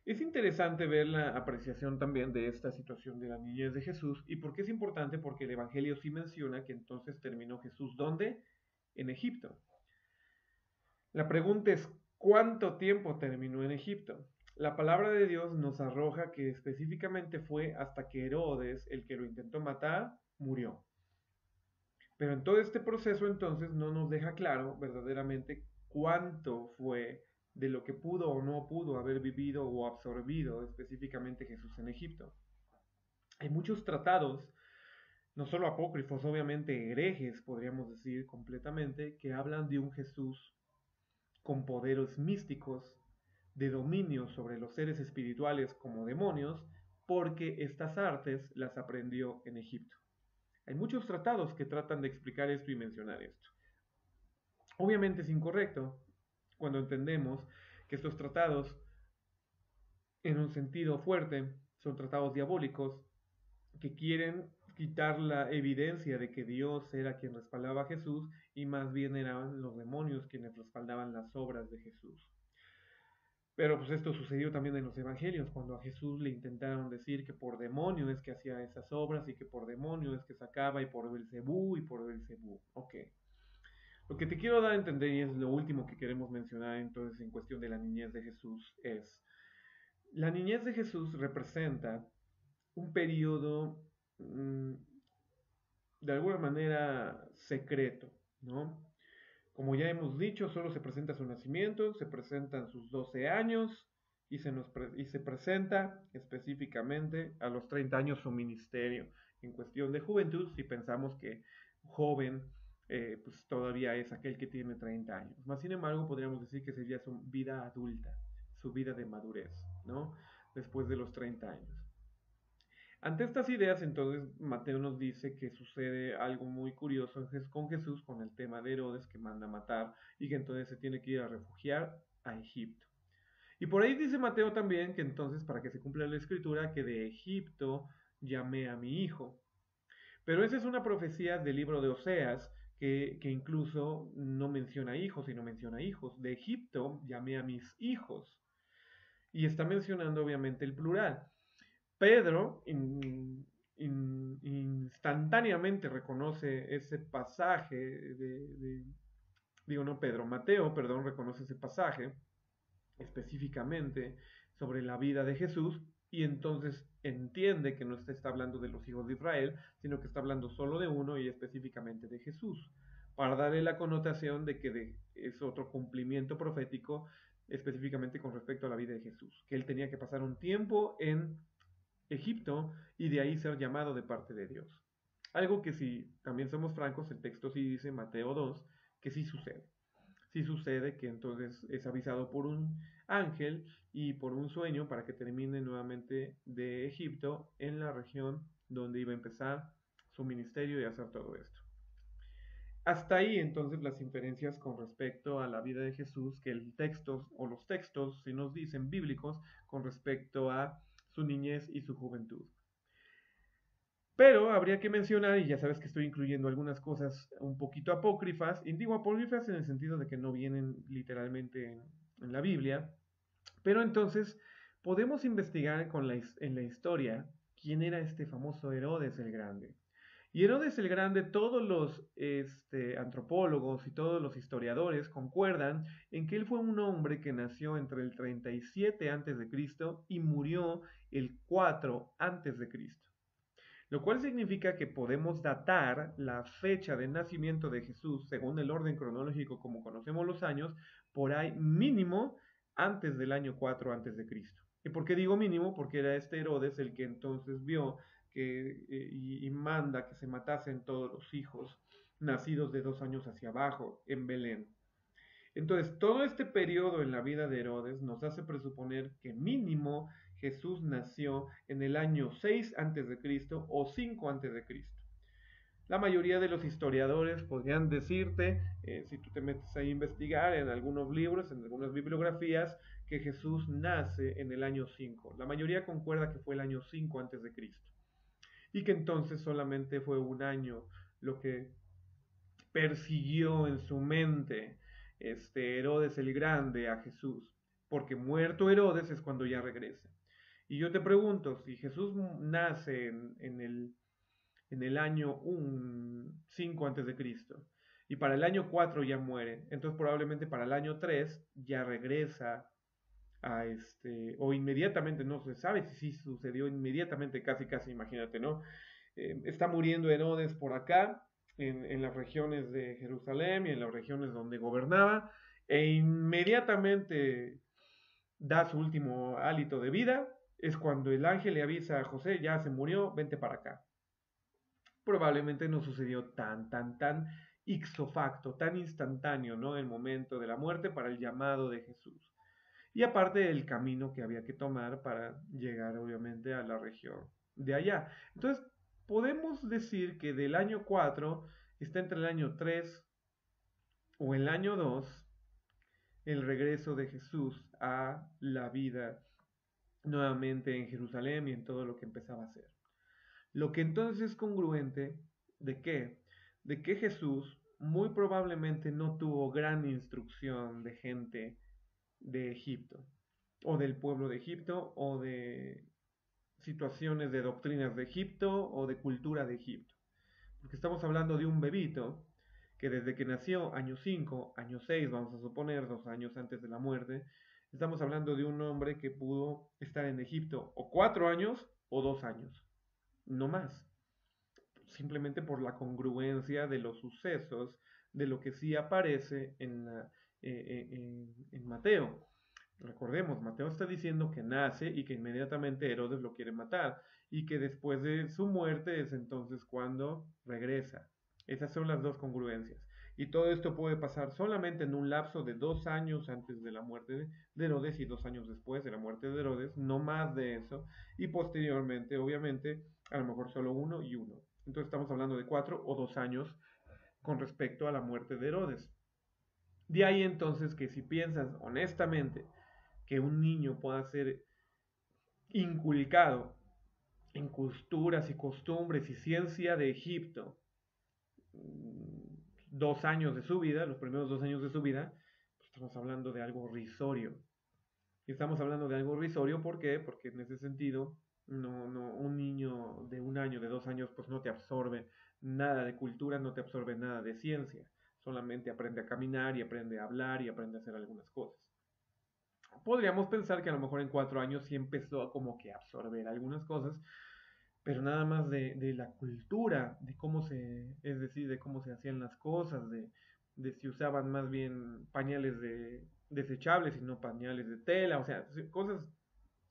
es interesante ver la apreciación también de esta situación de la niñez de Jesús. ¿Y por qué es importante? Porque el Evangelio sí menciona que entonces terminó Jesús ¿dónde? En Egipto. La pregunta es, ¿cuánto tiempo terminó en Egipto? La palabra de Dios nos arroja que específicamente fue hasta que Herodes, el que lo intentó matar, murió. Pero en todo este proceso entonces no nos deja claro verdaderamente cuánto fue de lo que pudo o no pudo haber vivido o absorbido específicamente Jesús en Egipto. Hay muchos tratados, no solo apócrifos, obviamente herejes, podríamos decir completamente, que hablan de un Jesús con poderes místicos, de dominio sobre los seres espirituales como demonios, porque estas artes las aprendió en Egipto. Hay muchos tratados que tratan de explicar esto y mencionar esto. Obviamente es incorrecto cuando entendemos que estos tratados, en un sentido fuerte, son tratados diabólicos que quieren quitar la evidencia de que Dios era quien respaldaba a Jesús y más bien eran los demonios quienes respaldaban las obras de Jesús. Pero pues esto sucedió también en los evangelios, cuando a Jesús le intentaron decir que por demonio es que hacía esas obras y que por demonio es que sacaba y por Belcebú y por Belcebú. Ok. Lo que te quiero dar a entender, y es lo último que queremos mencionar entonces en cuestión de la niñez de Jesús, es, la niñez de Jesús representa un periodo de alguna manera secreto, ¿no? Como ya hemos dicho, solo se presenta su nacimiento, se presentan sus 12 años y se presenta específicamente a los 30 años su ministerio. En cuestión de juventud, si pensamos que joven pues todavía es aquel que tiene 30 años. Más sin embargo, podríamos decir que sería su vida adulta, su vida de madurez, ¿no? Después de los 30 años. Ante estas ideas, entonces, Mateo nos dice que sucede algo muy curioso con Jesús, con el tema de Herodes que manda matar y que entonces se tiene que ir a refugiar a Egipto. Y por ahí dice Mateo también que entonces, para que se cumpla la escritura, que de Egipto llamé a mi hijo. Pero esa es una profecía del libro de Oseas, que incluso no menciona hijos, sino menciona hijos. De Egipto llamé a mis hijos. Y está mencionando obviamente el plural. Pedro instantáneamente reconoce ese pasaje digo no Pedro, Mateo, perdón, reconoce ese pasaje específicamente sobre la vida de Jesús y entonces entiende que no está hablando de los hijos de Israel, sino que está hablando solo de uno y específicamente de Jesús, para darle la connotación de que es otro cumplimiento profético específicamente con respecto a la vida de Jesús, que él tenía que pasar un tiempo en Egipto y de ahí ser llamado de parte de Dios. Algo que si también somos francos, el texto sí dice, Mateo 2, que sí sucede. Sí sucede que entonces es avisado por un ángel y por un sueño para que termine nuevamente de Egipto en la región donde iba a empezar su ministerio y hacer todo esto. Hasta ahí entonces las inferencias con respecto a la vida de Jesús, que el texto o los textos si nos dicen bíblicos con respecto a su niñez y su juventud. Pero habría que mencionar, y ya sabes que estoy incluyendo algunas cosas un poquito apócrifas, y digo apócrifas en el sentido de que no vienen literalmente en la Biblia, pero entonces podemos investigar en la historia quién era este famoso Herodes el Grande. Y Herodes el Grande, todos los antropólogos y todos los historiadores concuerdan en que él fue un hombre que nació entre el 37 a.C. y murió el 4 a.C., lo cual significa que podemos datar la fecha de nacimiento de Jesús según el orden cronológico como conocemos los años, por ahí mínimo antes del año 4 a.C. ¿Y por qué digo mínimo? Porque era este Herodes el que entonces vio y manda que se matasen todos los hijos nacidos de 2 años hacia abajo en Belén. Entonces, todo este periodo en la vida de Herodes nos hace presuponer que mínimo Jesús nació en el año 6 a.C. o 5 a.C. La mayoría de los historiadores podrían decirte, si tú te metes a investigar en algunos libros, en algunas bibliografías, que Jesús nace en el año 5. La mayoría concuerda que fue el año 5 a.C. y que entonces solamente fue un año lo que persiguió en su mente Herodes el Grande a Jesús, porque muerto Herodes es cuando ya regresa. Y yo te pregunto, si Jesús nace en el año 5 antes de Cristo y para el año 4 ya muere, entonces probablemente para el año 3 ya regresa a o inmediatamente, no se sabe si sí sucedió inmediatamente, casi, imagínate, ¿no? Está muriendo Herodes por acá, en las regiones de Jerusalén y en las regiones donde gobernaba, e inmediatamente da su último hálito de vida, es cuando el ángel le avisa a José, ya se murió, vente para acá. Probablemente no sucedió tan ipso facto, tan instantáneo, ¿no? El momento de la muerte para el llamado de Jesús. Y aparte el camino que había que tomar para llegar obviamente a la región de allá. Entonces, podemos decir que del año 4 está entre el año 3 o el año 2 el regreso de Jesús a la vida nuevamente en Jerusalén y en todo lo que empezaba a hacer. Lo que entonces es congruente de qué? De que Jesús muy probablemente no tuvo gran instrucción de gente de Egipto, o del pueblo de Egipto, o de situaciones de doctrinas de Egipto, o de cultura de Egipto. Porque estamos hablando de un bebito que desde que nació, año 5, año 6, vamos a suponer, 2 años antes de la muerte, estamos hablando de un hombre que pudo estar en Egipto o 4 años o 2 años, no más. Simplemente por la congruencia de los sucesos, de lo que sí aparece en Mateo. Recordemos, Mateo está diciendo que nace y que inmediatamente Herodes lo quiere matar y que después de su muerte es entonces cuando regresa. Esas son las dos congruencias. Y todo esto puede pasar solamente en un lapso de 2 años antes de la muerte de Herodes y 2 años después de la muerte de Herodes, no más de eso. Y posteriormente, obviamente, a lo mejor solo uno y uno. Entonces estamos hablando de 4 o 2 años con respecto a la muerte de Herodes. De ahí entonces que si piensas honestamente que un niño pueda ser inculcado en culturas y costumbres y ciencia de Egipto 2 años de su vida, los primeros 2 años de su vida, pues estamos hablando de algo risorio. Y estamos hablando de algo risorio, ¿por qué? Porque en ese sentido, un niño de 1 año, de 2 años, pues no te absorbe nada de cultura, no te absorbe nada de ciencia. Solamente aprende a caminar y aprende a hablar y aprende a hacer algunas cosas. Podríamos pensar que a lo mejor en 4 años sí empezó a como que absorber algunas cosas, pero nada más de la cultura, de cómo es decir, de cómo se hacían las cosas, de si usaban más bien pañales desechables y no pañales de tela, o sea, cosas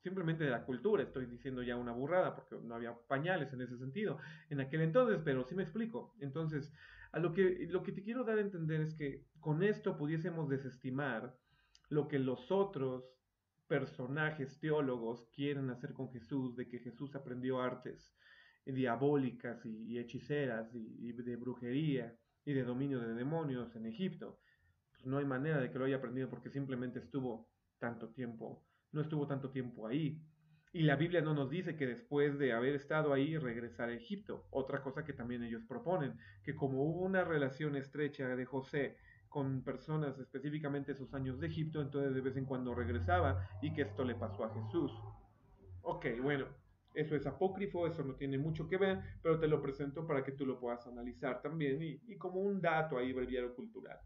simplemente de la cultura, estoy diciendo ya una burrada, porque no había pañales en ese sentido en aquel entonces, pero sí me explico. Entonces, lo que te quiero dar a entender es que con esto pudiésemos desestimar lo que los otros personajes teólogos quieren hacer con Jesús, de que Jesús aprendió artes diabólicas y hechiceras y de brujería y de dominio de demonios en Egipto. Pues no hay manera de que lo haya aprendido porque simplemente no estuvo tanto tiempo ahí. Y la Biblia no nos dice que después de haber estado ahí regresara a Egipto. Otra cosa que también ellos proponen, que como hubo una relación estrecha de José con personas específicamente esos años de Egipto, entonces de vez en cuando regresaba y que esto le pasó a Jesús. Ok, bueno, eso es apócrifo, eso no tiene mucho que ver, pero te lo presento para que tú lo puedas analizar también y como un dato ahí breviario cultural.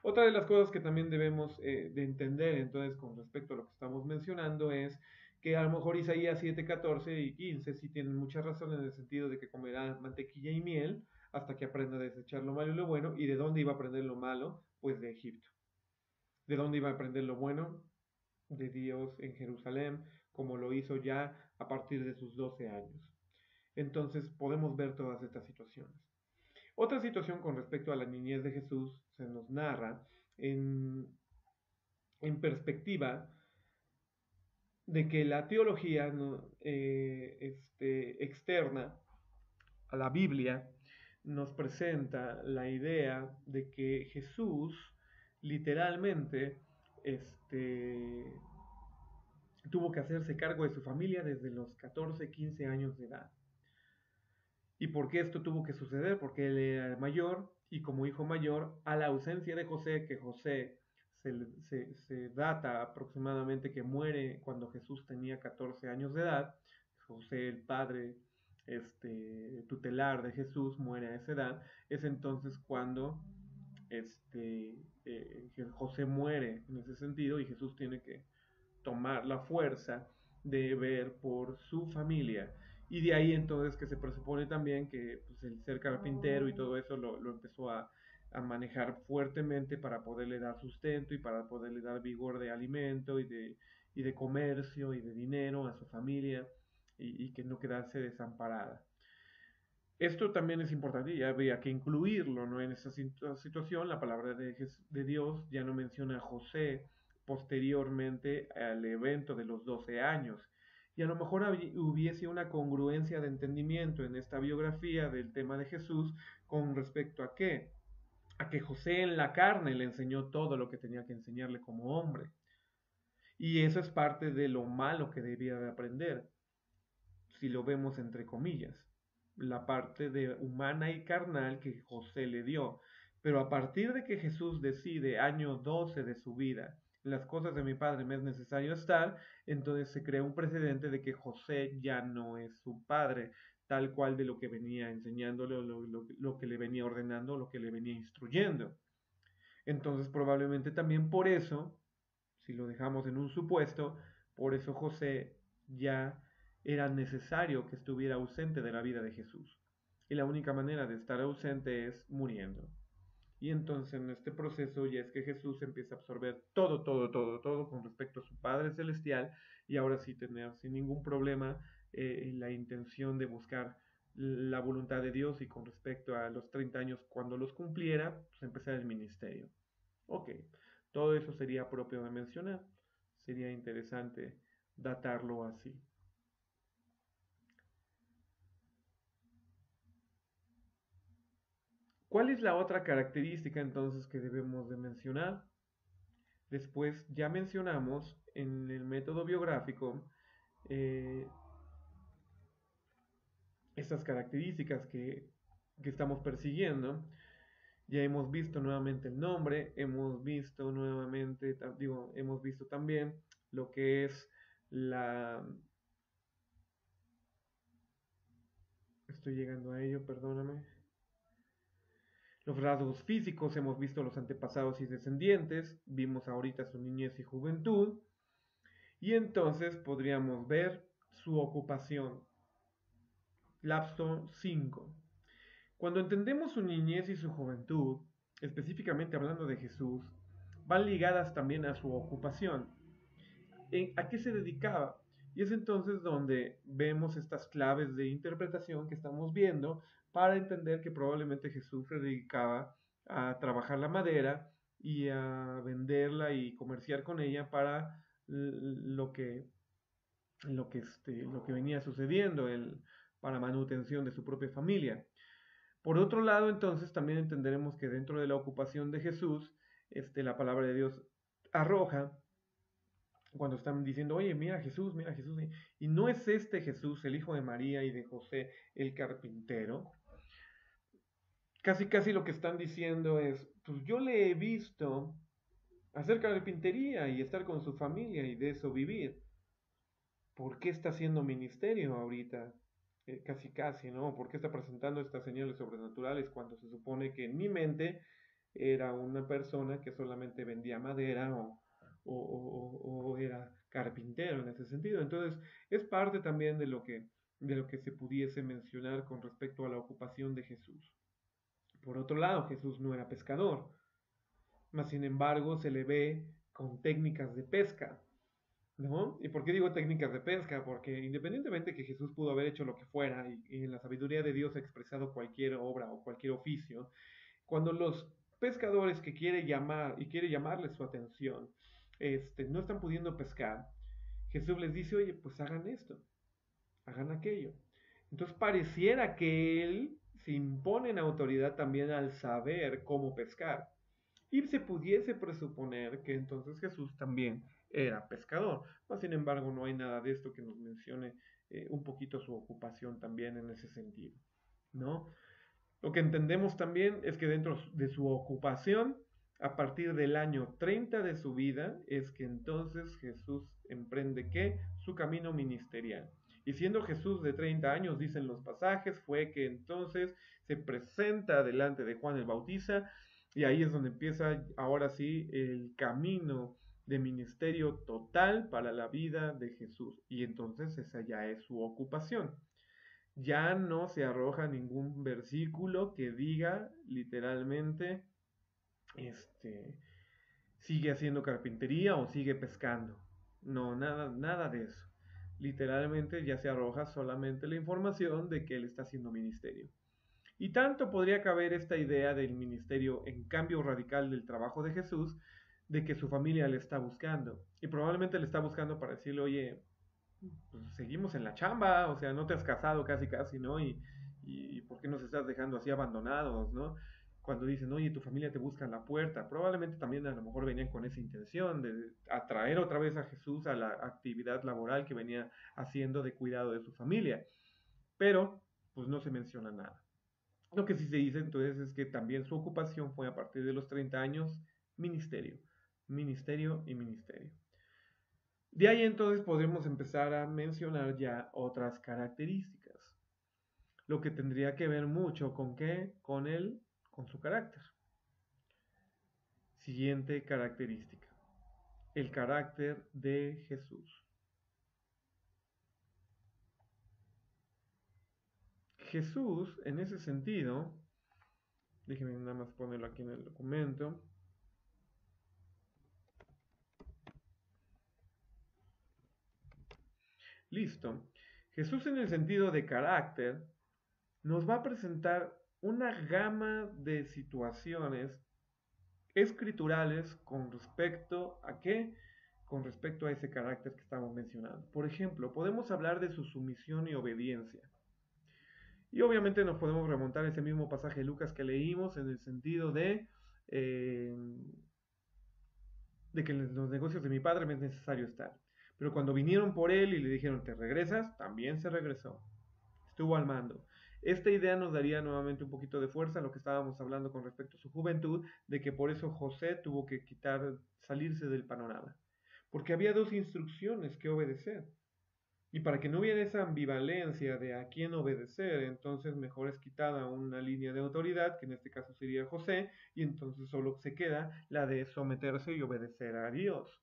Otra de las cosas que también debemos de entender entonces con respecto a lo que estamos mencionando es que a lo mejor Isaías 7, 14 y 15 sí tienen mucha razón en el sentido de que comerá mantequilla y miel hasta que aprenda a desechar lo malo y lo bueno. ¿Y de dónde iba a aprender lo malo? Pues de Egipto. ¿De dónde iba a aprender lo bueno? De Dios en Jerusalén, como lo hizo ya a partir de sus 12 años. Entonces podemos ver todas estas situaciones. Otra situación con respecto a la niñez de Jesús se nos narra en, en perspectiva de que la teología externa a la Biblia nos presenta la idea de que Jesús literalmente este, tuvo que hacerse cargo de su familia desde los 14, 15 años de edad. ¿Y por qué esto tuvo que suceder? Porque él era el mayor y como hijo mayor, a la ausencia de José, que José se data aproximadamente que muere cuando Jesús tenía 14 años de edad, José el padre tutelar de Jesús muere a esa edad, es entonces cuando José muere en ese sentido y Jesús tiene que tomar la fuerza de ver por su familia. Y de ahí entonces que se presupone también que pues, el ser carpintero y todo eso lo empezó a manejar fuertemente para poderle dar sustento y para poderle dar vigor de alimento y de comercio y de dinero a su familia y que no quedase desamparada. Esto también es importante y habría que incluirlo, ¿no? En esa situación, la palabra de Dios ya no menciona a José posteriormente al evento de los 12 años. Y a lo mejor hubiese una congruencia de entendimiento en esta biografía del tema de Jesús con respecto a qué? A que José en la carne le enseñó todo lo que tenía que enseñarle como hombre. Y eso es parte de lo malo que debía de aprender, si lo vemos entre comillas, la parte de humana y carnal que José le dio. Pero a partir de que Jesús decide, año 12 de su vida, las cosas de mi padre me es necesario estar, entonces se crea un precedente de que José ya no es su padre, tal cual de lo que venía enseñándole, lo que le venía ordenando, lo que le venía instruyendo. Entonces probablemente también por eso, si lo dejamos en un supuesto, por eso José ya era necesario que estuviera ausente de la vida de Jesús. Y la única manera de estar ausente es muriendo. Y entonces en este proceso ya es que Jesús empieza a absorber todo, todo, todo, todo con respecto a su Padre Celestial y ahora sí tener sin ningún problema la intención de buscar la voluntad de Dios y con respecto a los 30 años cuando los cumpliera, pues empezar el ministerio. Ok, todo eso sería propio de mencionar. Sería interesante datarlo así. ¿Cuál es la otra característica entonces que debemos de mencionar? Después ya mencionamos en el método biográfico eh, estas características que estamos persiguiendo. Ya hemos visto nuevamente el nombre, hemos visto nuevamente, digo, hemos visto también lo que es la... Estoy llegando a ello, perdóname. Los rasgos físicos, hemos visto los antepasados y descendientes, vimos ahorita su niñez y juventud, y entonces podríamos ver su ocupación. Lapso 5. Cuando entendemos su niñez y su juventud, específicamente hablando de Jesús, van ligadas también a su ocupación. ¿A qué se dedicaba? Y es entonces donde vemos estas claves de interpretación que estamos viendo para entender que probablemente Jesús se dedicaba a trabajar la madera y a venderla y comerciar con ella para lo que venía sucediendo, para manutención de su propia familia. Por otro lado, entonces, también entenderemos que dentro de la ocupación de Jesús, la palabra de Dios arroja, cuando están diciendo, oye, mira Jesús, y no es este Jesús, el hijo de María y de José, el carpintero. Casi, casi lo que están diciendo es, pues yo le he visto hacer carpintería y estar con su familia y de eso vivir. ¿Por qué está haciendo ministerio ahorita? Casi, casi, ¿no? ¿Por qué está presentando estas señales sobrenaturales cuando se supone que en mi mente era una persona que solamente vendía madera o era carpintero en ese sentido? Entonces, es parte también de lo que se pudiese mencionar con respecto a la ocupación de Jesús. Por otro lado, Jesús no era pescador, mas sin embargo se le ve con técnicas de pesca. ¿No? ¿Y por qué digo técnicas de pesca? Porque independientemente que Jesús pudo haber hecho lo que fuera y en la sabiduría de Dios ha expresado cualquier obra o cualquier oficio, cuando los pescadores que quiere llamar y quiere llamarles su atención, no están pudiendo pescar, Jesús les dice, oye, pues hagan esto, hagan aquello. Entonces pareciera que él se impone en autoridad también al saber cómo pescar. Y se pudiese presuponer que entonces Jesús también era pescador. Mas, sin embargo, no hay nada de esto que nos mencione un poquito su ocupación también en ese sentido, ¿no? Lo que entendemos también es que dentro de su ocupación, a partir del año 30 de su vida, es que entonces Jesús emprende ¿qué? Su camino ministerial. Y siendo Jesús de 30 años, dicen los pasajes, fue que entonces se presenta delante de Juan el Bautista y ahí es donde empieza ahora sí el camino de ministerio total para la vida de Jesús. Y entonces esa ya es su ocupación. Ya no se arroja ningún versículo que diga literalmente, sigue haciendo carpintería o sigue pescando. No, nada, nada de eso. Literalmente ya se arroja solamente la información de que él está haciendo ministerio. Y tanto podría caber esta idea del ministerio en cambio radical del trabajo de Jesús, de que su familia le está buscando. Y probablemente le está buscando para decirle, oye, pues seguimos en la chamba, o sea, no te has casado casi casi, ¿no? Y ¿por qué nos estás dejando así abandonados, ¿no? Cuando dicen, oye, tu familia te busca en la puerta, probablemente también a lo mejor venían con esa intención de atraer otra vez a Jesús a la actividad laboral que venía haciendo de cuidado de su familia. Pero, pues no se menciona nada. Lo que sí se dice entonces es que también su ocupación fue a partir de los 30 años ministerio, ministerio y ministerio. De ahí entonces podremos empezar a mencionar ya otras características, lo que tendría que ver mucho con qué, con su carácter. Siguiente característica, el carácter de Jesús. Jesús, en ese sentido, déjenme nada más ponerlo aquí en el documento. Listo. Jesús en el sentido de carácter nos va a presentar una gama de situaciones escriturales con respecto a qué, con respecto a ese carácter que estamos mencionando. Por ejemplo, podemos hablar de su sumisión y obediencia. Y obviamente nos podemos remontar a ese mismo pasaje de Lucas que leímos en el sentido de que en los negocios de mi padre me es necesario estar. Pero cuando vinieron por él y le dijeron, ¿te regresas? También se regresó. Estuvo al mando. Esta idea nos daría nuevamente un poquito de fuerza a lo que estábamos hablando con respecto a su juventud, de que por eso José tuvo que salirse del panorama. Porque había dos instrucciones que obedecer. Y para que no hubiera esa ambivalencia de a quién obedecer, entonces mejor es quitada una línea de autoridad, que en este caso sería José, y entonces solo se queda la de someterse y obedecer a Dios.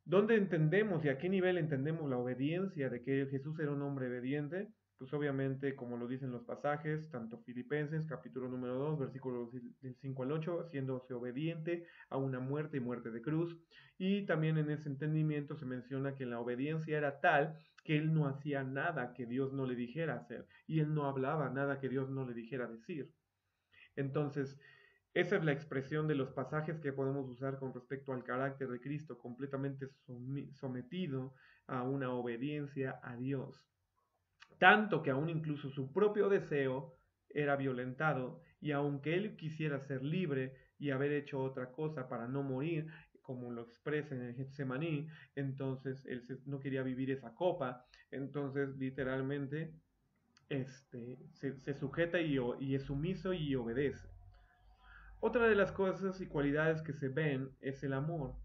¿Dónde entendemos y a qué nivel entendemos la obediencia de que Jesús era un hombre obediente? Pues obviamente, como lo dicen los pasajes, tanto Filipenses, capítulo número 2, versículos del 5 al 8, haciéndose obediente a una muerte y muerte de cruz. Y también en ese entendimiento se menciona que la obediencia era tal que él no hacía nada que Dios no le dijera hacer, y él no hablaba nada que Dios no le dijera decir. Entonces, esa es la expresión de los pasajes que podemos usar con respecto al carácter de Cristo, completamente sometido a una obediencia a Dios. Tanto que aún incluso su propio deseo era violentado, y aunque él quisiera ser libre y haber hecho otra cosa para no morir, como lo expresa en el Getsemaní, entonces él no quería vivir esa copa, entonces literalmente se sujeta y es sumiso y obedece. Otra de las cosas y cualidades que se ven es el amor.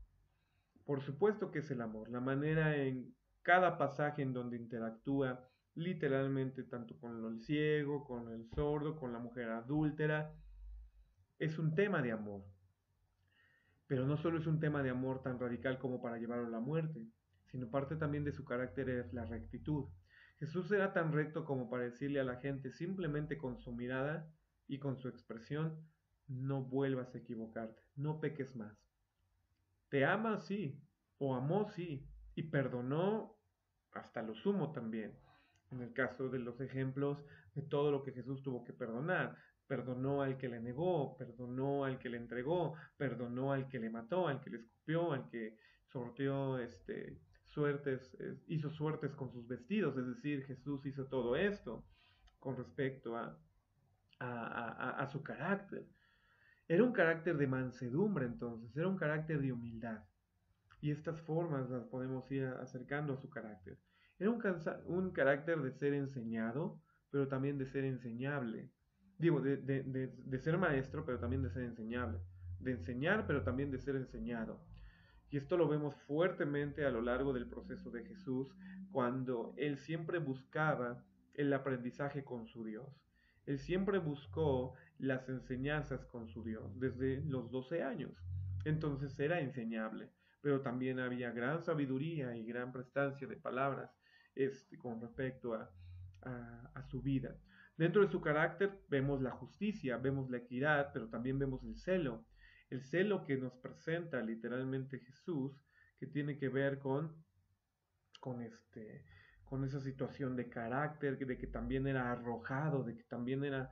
Por supuesto que es el amor, la manera en cada pasaje en donde interactúa literalmente tanto con el ciego, con el sordo, con la mujer adúltera, es un tema de amor. Pero no solo es un tema de amor tan radical como para llevarlo a la muerte, sino parte también de su carácter es la rectitud. Jesús era tan recto como para decirle a la gente simplemente con su mirada y con su expresión, no vuelvas a equivocarte, no peques más. Te ama, sí, o amó, sí, y perdonó hasta lo sumo también. En el caso de los ejemplos de todo lo que Jesús tuvo que perdonar, perdonó al que le negó, perdonó al que le entregó, perdonó al que le mató, al que le escupió, al que sorteó suertes, hizo suertes con sus vestidos, es decir, Jesús hizo todo esto con respecto a su carácter. Era un carácter de mansedumbre entonces, era un carácter de humildad. Y estas formas las podemos ir acercando a su carácter. Era un carácter de ser enseñado, pero también de ser enseñable. Digo, de ser maestro, pero también de ser enseñable. De enseñar, pero también de ser enseñado. Y esto lo vemos fuertemente a lo largo del proceso de Jesús, cuando él siempre buscaba el aprendizaje con su Dios. Él siempre buscó las enseñanzas con su Dios desde los 12 años. Entonces era enseñable, pero también había gran sabiduría y gran prestancia de palabras con respecto a su vida. Dentro de su carácter vemos la justicia, vemos la equidad, pero también vemos el celo que nos presenta literalmente Jesús, que tiene que ver con, este, con esa situación de carácter, de que también era arrojado, de que también era...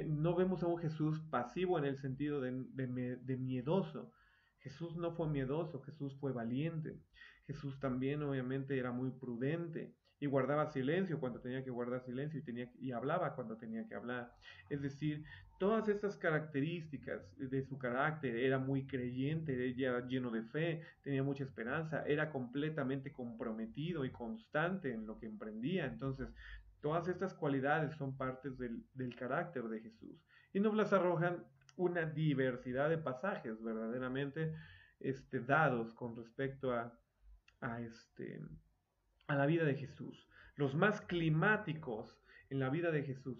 no vemos a un Jesús pasivo en el sentido de miedoso. Jesús no fue miedoso, Jesús fue valiente. Jesús también obviamente era muy prudente y guardaba silencio cuando tenía que guardar silencio y hablaba cuando tenía que hablar. Es decir, todas estas características de su carácter, era muy creyente, era lleno de fe, tenía mucha esperanza, era completamente comprometido y constante en lo que emprendía. Entonces, todas estas cualidades son partes del carácter de Jesús y nos las arrojan una diversidad de pasajes verdaderamente dados con respecto a, este, a la vida de Jesús. Los más climáticos en la vida de Jesús,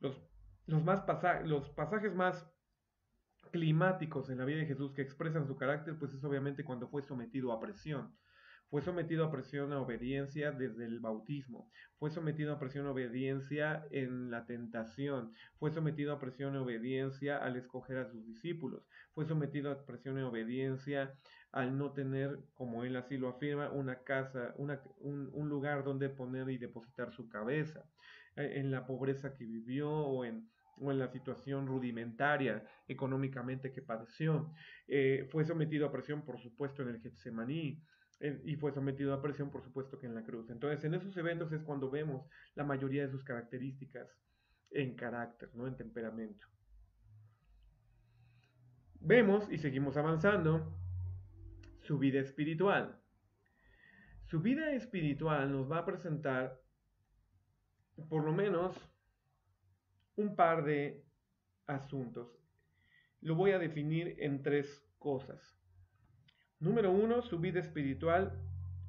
los, los pasajes más climáticos en la vida de Jesús que expresan su carácter, pues es obviamente cuando fue sometido a presión. Fue sometido a presión a obediencia desde el bautismo. Fue sometido a presión a obediencia en la tentación. Fue sometido a presión a obediencia al escoger a sus discípulos. Fue sometido a presión a obediencia al no tener, como él así lo afirma, una casa, un lugar donde poner y depositar su cabeza. En la pobreza que vivió o en la situación rudimentaria económicamente que padeció. Fue sometido a presión, por supuesto, en el Getsemaní, y fue sometido a presión, por supuesto, que en la cruz. Entonces, en esos eventos es cuando vemos la mayoría de sus características en carácter, ¿no? En temperamento. Vemos, y seguimos avanzando, su vida espiritual. Su vida espiritual nos va a presentar, por lo menos, un par de asuntos. Lo voy a definir en tres cosas. Número uno, su vida espiritual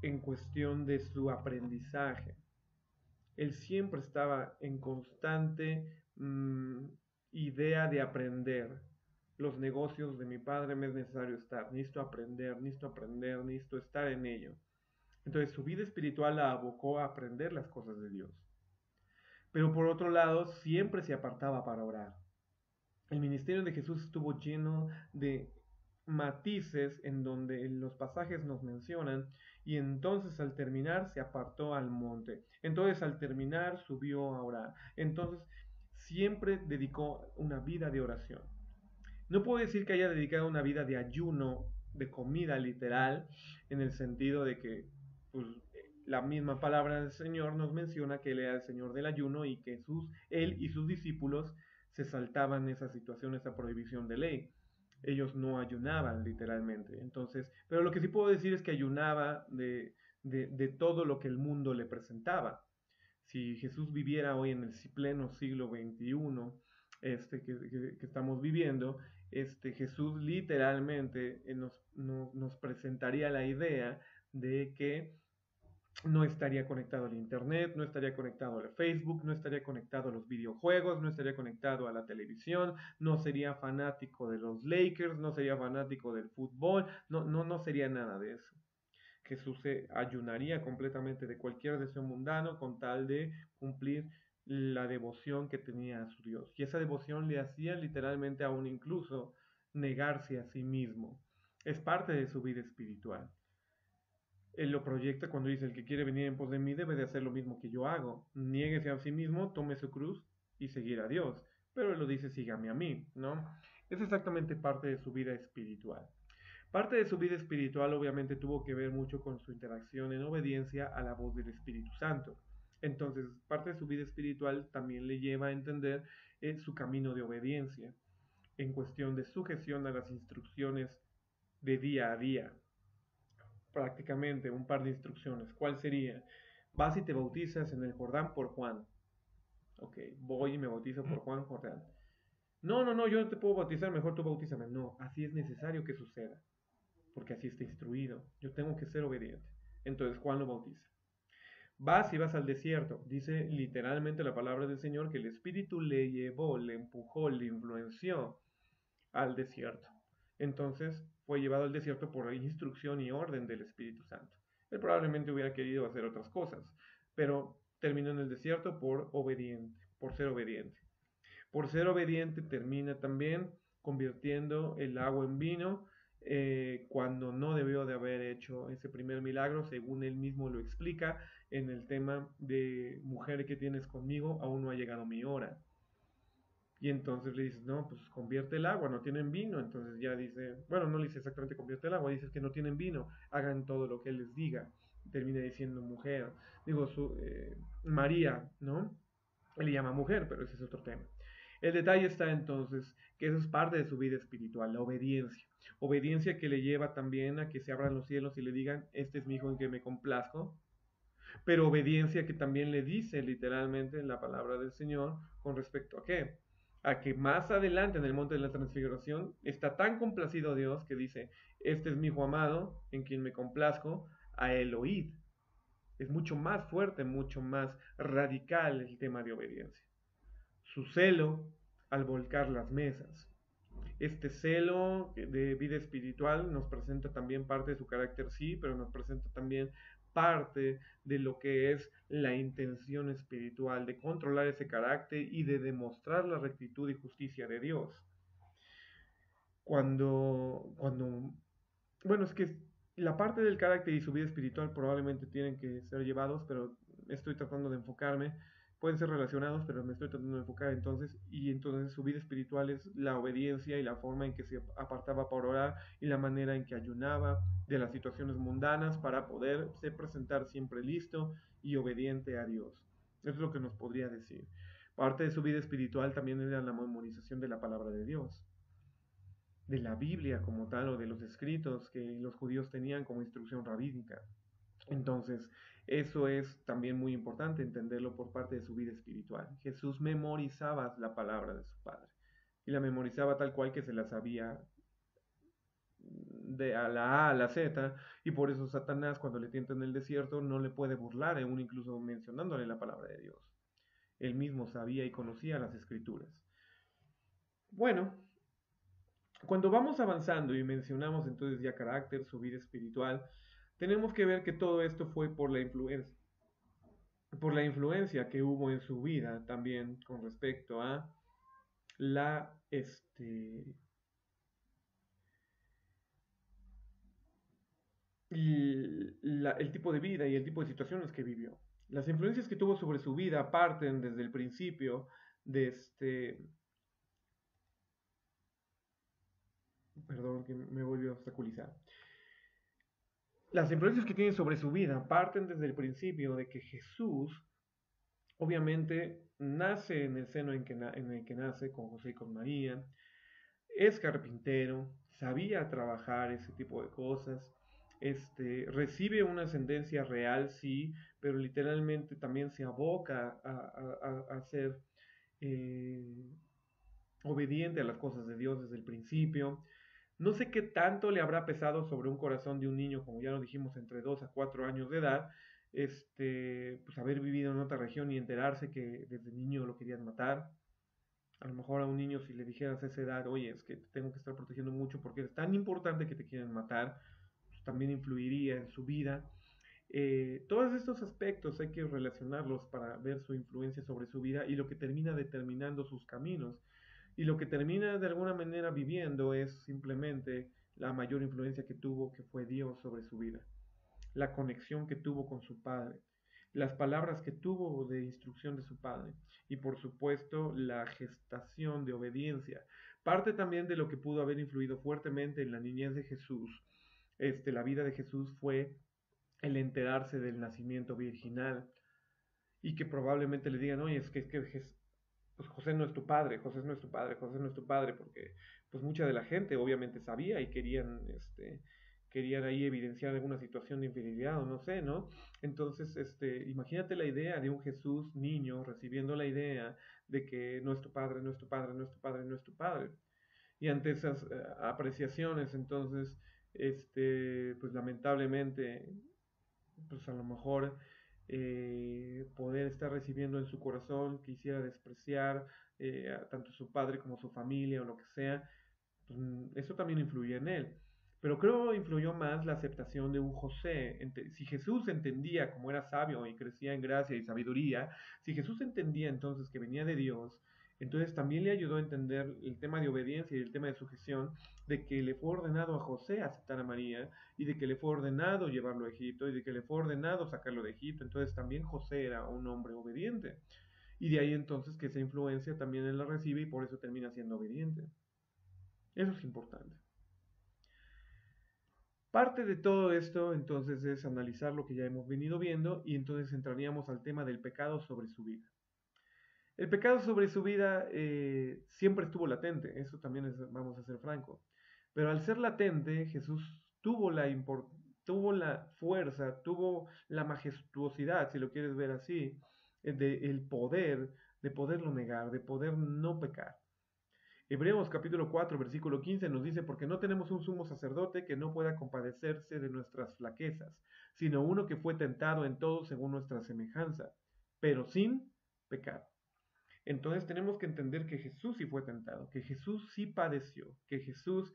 en cuestión de su aprendizaje. Él siempre estaba en constante idea de aprender. Los negocios de mi padre me es necesario estar, necesito estar en ello. Entonces su vida espiritual la abocó a aprender las cosas de Dios. Pero por otro lado, siempre se apartaba para orar. El ministerio de Jesús estuvo lleno de matices en donde los pasajes nos mencionan, y entonces al terminar se apartó al monte. Entonces al terminar subió a orar. Entonces siempre dedicó una vida de oración. No puedo decir que haya dedicado una vida de ayuno, de comida literal, en el sentido de que pues, la misma palabra del Señor nos menciona que Él era el Señor del ayuno y que Él y sus discípulos se saltaban esa situación, esa prohibición de ley. Ellos no ayunaban literalmente. Entonces, pero lo que sí puedo decir es que ayunaba de todo lo que el mundo le presentaba. Si Jesús viviera hoy en el pleno siglo XXI, que estamos viviendo, Jesús literalmente nos presentaría la idea de que no estaría conectado al internet, no estaría conectado al Facebook, no estaría conectado a los videojuegos, no estaría conectado a la televisión, no sería fanático de los Lakers, no sería fanático del fútbol, no sería nada de eso. Jesús se ayunaría completamente de cualquier deseo mundano con tal de cumplir la devoción que tenía a su Dios. Y esa devoción le hacía literalmente aún incluso negarse a sí mismo. Es parte de su vida espiritual. Él lo proyecta cuando dice: el que quiere venir en pos de mí debe de hacer lo mismo que yo hago. Niéguese a sí mismo, tome su cruz y seguir a Dios. Pero él lo dice: sígame a mí, ¿no? Es exactamente parte de su vida espiritual. Parte de su vida espiritual obviamente tuvo que ver mucho con su interacción en obediencia a la voz del Espíritu Santo. Entonces, parte de su vida espiritual también le lleva a entender su camino de obediencia en cuestión de sujeción a las instrucciones de día a día. Prácticamente un par de instrucciones. ¿Cuál sería? Vas y te bautizas en el Jordán por Juan. Ok, voy y me bautizo por Juan Jordán. No, yo no te puedo bautizar, mejor tú bautízame. No, así es necesario que suceda, porque así está instruido. Yo tengo que ser obediente. Entonces Juan lo bautiza. Vas y vas al desierto. Dice literalmente la palabra del Señor que el Espíritu le llevó, le empujó, le influenció al desierto. Entonces fue llevado al desierto por instrucción y orden del Espíritu Santo. Él probablemente hubiera querido hacer otras cosas, pero terminó en el desierto por obediente, por ser obediente. Por ser obediente termina también convirtiendo el agua en vino, cuando no debió de haber hecho ese primer milagro, según él mismo lo explica en el tema de: mujer que tienes conmigo, aún no ha llegado mi hora. Y entonces le dices: no, pues convierte el agua, no tienen vino. Entonces ya dice, bueno, no le dice exactamente convierte el agua, dice que no tienen vino, hagan todo lo que él les diga. Termina diciendo mujer, María, ¿no? Él le llama mujer, pero ese es otro tema. El detalle está entonces que eso es parte de su vida espiritual, la obediencia. Obediencia que le lleva también a que se abran los cielos y le digan: este es mi hijo en que me complazco. Pero obediencia que también le dice literalmente en la palabra del Señor con respecto a qué. A que más adelante en el monte de la transfiguración está tan complacido Dios que dice: este es mi hijo amado en quien me complazco, a él oíd. Es mucho más fuerte, mucho más radical el tema de obediencia. Su celo al volcar las mesas. Este celo de vida espiritual nos presenta también parte de su carácter, sí, pero nos presenta también parte de lo que es la intención espiritual, de controlar ese carácter y de demostrar la rectitud y justicia de Dios. Bueno, es que la parte del carácter y su vida espiritual probablemente tienen que ser llevados, pero estoy tratando de enfocarme. Pueden ser relacionados, pero me estoy tratando de enfocar entonces. Y entonces su vida espiritual es la obediencia y la forma en que se apartaba para orar y la manera en que ayunaba de las situaciones mundanas para poderse presentar siempre listo y obediente a Dios. Eso es lo que nos podría decir. Parte de su vida espiritual también era la memorización de la palabra de Dios, de la Biblia como tal, o de los escritos que los judíos tenían como instrucción rabínica. Entonces, eso es también muy importante entenderlo por parte de su vida espiritual. Jesús memorizaba la palabra de su Padre y la memorizaba tal cual que se la sabía de a la A a la Z, y por eso Satanás cuando le tienta en el desierto no le puede burlar, aún incluso mencionándole la palabra de Dios. Él mismo sabía y conocía las escrituras. Bueno, cuando vamos avanzando y mencionamos entonces ya carácter, su vida espiritual, tenemos que ver que todo esto fue por la influencia que hubo en su vida también con respecto a la, el tipo de vida y el tipo de situaciones que vivió. Las influencias que tuvo sobre su vida parten desde el principio de perdón que me volvió a obstaculizar. Las influencias que tiene sobre su vida parten desde el principio de que Jesús obviamente nace en el seno en el que nace con José y con María, es carpintero, sabía trabajar ese tipo de cosas, recibe una ascendencia real, sí, pero literalmente también se aboca a ser eh, obediente a las cosas de Dios desde el principio. No sé qué tanto le habrá pesado sobre un corazón de un niño, como ya lo dijimos, entre 2 a 4 años de edad, pues haber vivido en otra región y enterarse que desde niño lo querían matar. A lo mejor a un niño si le dijeras a esa edad, oye, es que te tengo que estar protegiendo mucho porque es tan importante que te quieren matar, pues también influiría en su vida. Todos estos aspectos hay que relacionarlos para ver su influencia sobre su vida y lo que termina determinando sus caminos. Y lo que termina de alguna manera viviendo es simplemente la mayor influencia que tuvo, que fue Dios sobre su vida, la conexión que tuvo con su padre, las palabras que tuvo de instrucción de su padre y por supuesto la gestación de obediencia. Parte también de lo que pudo haber influido fuertemente en la niñez de Jesús, la vida de Jesús fue el enterarse del nacimiento virginal y que probablemente le digan, oye, pues José no es tu padre, José no es tu padre, José no es tu padre, porque pues mucha de la gente obviamente sabía y querían ahí evidenciar alguna situación de infidelidad o no sé, ¿no? Entonces, imagínate la idea de un Jesús niño recibiendo la idea de que no es tu padre, no es tu padre, no es tu padre, no es tu padre. Y ante esas apreciaciones, entonces, pues lamentablemente pues a lo mejor poder estar recibiendo en su corazón, quisiera despreciar a tanto su padre como su familia o lo que sea, pues, eso también influye en él. Pero creo influyó más la aceptación de un José. Si Jesús entendía como era sabio y crecía en gracia y sabiduría, si Jesús entendía entonces que venía de Dios, entonces también le ayudó a entender el tema de obediencia y el tema de sujeción, de que le fue ordenado a José aceptar a María y de que le fue ordenado llevarlo a Egipto y de que le fue ordenado sacarlo de Egipto. Entonces también José era un hombre obediente. Y de ahí entonces que esa influencia también él la recibe y por eso termina siendo obediente. Eso es importante. Parte de todo esto entonces es analizar lo que ya hemos venido viendo y entonces entraríamos al tema del pecado sobre su vida. El pecado sobre su vida siempre estuvo latente, eso también vamos a ser francos. Pero al ser latente, Jesús tuvo la fuerza, tuvo la majestuosidad, si lo quieres ver así, el poder de poderlo negar, de poder no pecar. Hebreos capítulo 4, versículo 15 nos dice, porque no tenemos un sumo sacerdote que no pueda compadecerse de nuestras flaquezas, sino uno que fue tentado en todo según nuestra semejanza, pero sin pecado. Entonces tenemos que entender que Jesús sí fue tentado, que Jesús sí padeció, que Jesús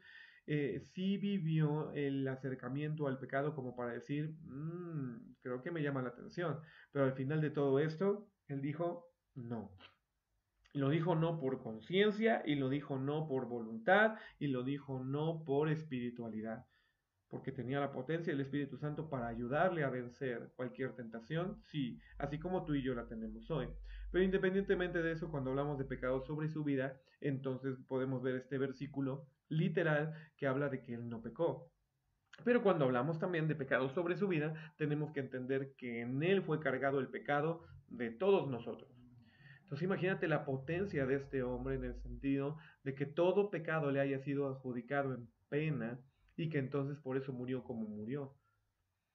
sí vivió el acercamiento al pecado como para decir, creo que me llama la atención, pero al final de todo esto, él dijo, no. Lo dijo no por conciencia y lo dijo no por voluntad y lo dijo no por espiritualidad, porque tenía la potencia del Espíritu Santo para ayudarle a vencer cualquier tentación, sí, así como tú y yo la tenemos hoy. Pero independientemente de eso, cuando hablamos de pecado sobre su vida, entonces podemos ver este versículo literal que habla de que él no pecó. Pero cuando hablamos también de pecado sobre su vida, tenemos que entender que en él fue cargado el pecado de todos nosotros. Entonces imagínate la potencia de este hombre en el sentido de que todo pecado le haya sido adjudicado en pena y que entonces por eso murió como murió.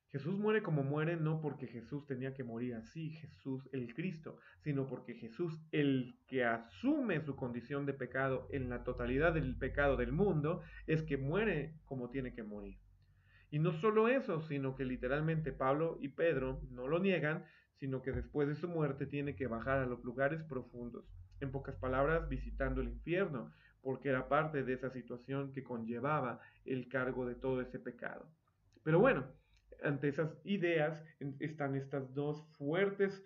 Jesús muere como muere no porque Jesús tenía que morir así, Jesús el Cristo, sino porque Jesús el que asume su condición de pecado en la totalidad del pecado del mundo, es que muere como tiene que morir. Y no solo eso, sino que literalmente Pablo y Pedro no lo niegan, sino que después de su muerte tiene que bajar a los lugares profundos. En pocas palabras, visitando el infierno, porque era parte de esa situación que conllevaba el cargo de todo ese pecado. Pero bueno, ante esas ideas están estas dos fuertes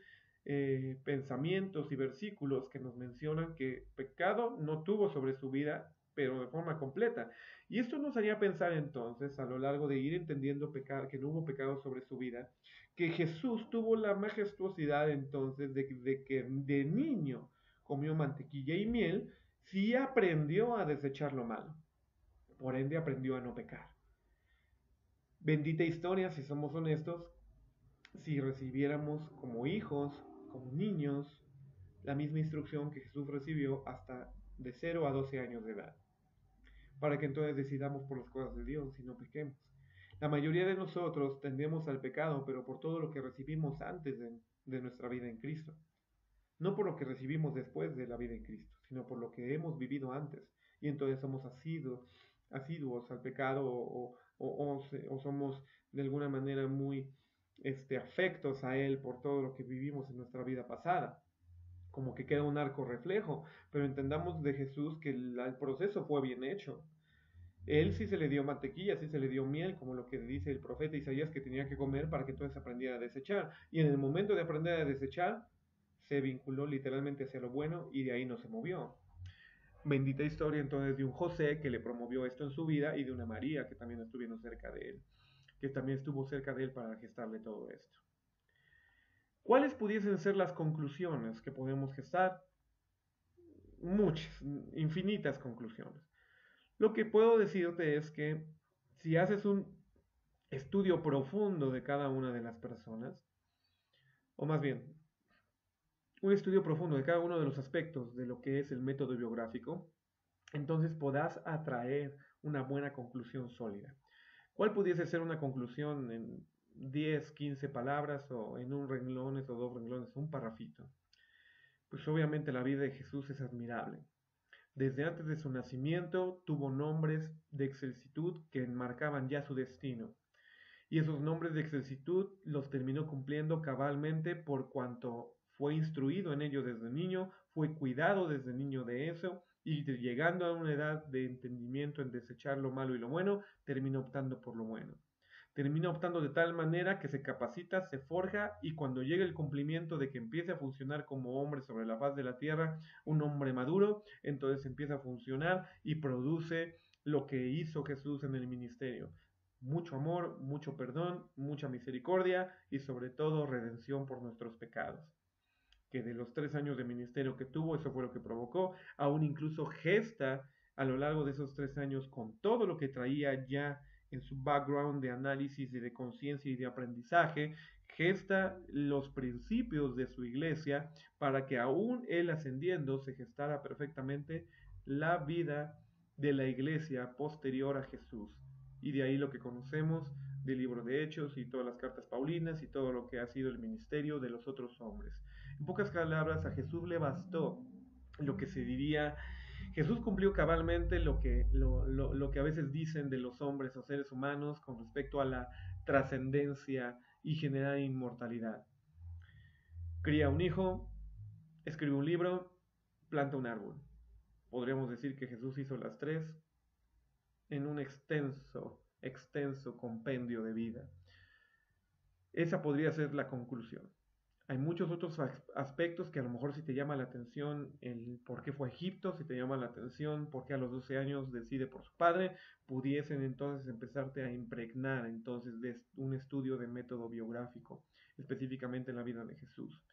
pensamientos y versículos que nos mencionan que pecado no tuvo sobre su vida, pero de forma completa. Y esto nos haría pensar entonces, a lo largo de ir entendiendo que no hubo pecado sobre su vida, que Jesús tuvo la majestuosidad entonces de que de niño comió mantequilla y miel, sí aprendió a desechar lo malo. Por ende aprendió a no pecar. Bendita historia, si somos honestos, si recibiéramos como hijos, como niños, la misma instrucción que Jesús recibió hasta de 0 a 12 años de edad, para que entonces decidamos por las cosas de Dios y no pequemos. La mayoría de nosotros tendemos al pecado, pero por todo lo que recibimos antes de nuestra vida en Cristo. No por lo que recibimos después de la vida en Cristo, sino por lo que hemos vivido antes. Y entonces somos asiduos al pecado o somos de alguna manera muy afectos a Él por todo lo que vivimos en nuestra vida pasada. Como que queda un arco reflejo, pero entendamos de Jesús que el proceso fue bien hecho. Él sí se le dio mantequilla, sí se le dio miel, como lo que dice el profeta Isaías que tenía que comer para que entonces aprendiera a desechar. Y en el momento de aprender a desechar, se vinculó literalmente hacia lo bueno y de ahí no se movió. Bendita historia entonces de un José que le promovió esto en su vida y de una María que también estuvieron cerca de él, que también estuvo cerca de él para gestarle todo esto. ¿Cuáles pudiesen ser las conclusiones que podemos gestar? Muchas, infinitas conclusiones. Lo que puedo decirte es que si haces un estudio profundo de cada una de las personas, o más bien, un estudio profundo de cada uno de los aspectos de lo que es el método biográfico, entonces podrás atraer una buena conclusión sólida. ¿Cuál pudiese ser una conclusión en 10, 15 palabras o en un renglón o dos renglones, un parrafito? Pues obviamente la vida de Jesús es admirable. Desde antes de su nacimiento tuvo nombres de excelsitud que enmarcaban ya su destino. Y esos nombres de excelsitud los terminó cumpliendo cabalmente por cuanto fue instruido en ello desde niño, fue cuidado desde niño de eso, y llegando a una edad de entendimiento en desechar lo malo y lo bueno, termina optando por lo bueno. Termina optando de tal manera que se capacita, se forja y cuando llegue el cumplimiento de que empiece a funcionar como hombre sobre la faz de la tierra, un hombre maduro, entonces empieza a funcionar y produce lo que hizo Jesús en el ministerio. Mucho amor, mucho perdón, mucha misericordia y sobre todo redención por nuestros pecados. Que de los 3 años de ministerio que tuvo, eso fue lo que provocó, aún incluso gesta a lo largo de esos 3 años con todo lo que traía ya en su background de análisis y de conciencia y de aprendizaje, gesta los principios de su iglesia para que aún él ascendiendo se gestara perfectamente la vida de la iglesia posterior a Jesús. Y de ahí lo que conocemos del libro de Hechos y todas las cartas paulinas y todo lo que ha sido el ministerio de los otros hombres. En pocas palabras, a Jesús le bastó lo que se diría, Jesús cumplió cabalmente lo que a veces dicen de los hombres o seres humanos con respecto a la trascendencia y generar inmortalidad. Cría un hijo, escribe un libro, planta un árbol. Podríamos decir que Jesús hizo las tres en un extenso compendio de vida. Esa podría ser la conclusión. Hay muchos otros aspectos que a lo mejor si te llama la atención el por qué fue a Egipto, si te llama la atención por qué a los 12 años decide por su padre, pudiesen entonces empezarte a impregnar entonces de un estudio de método biográfico, específicamente en la vida de Jesús.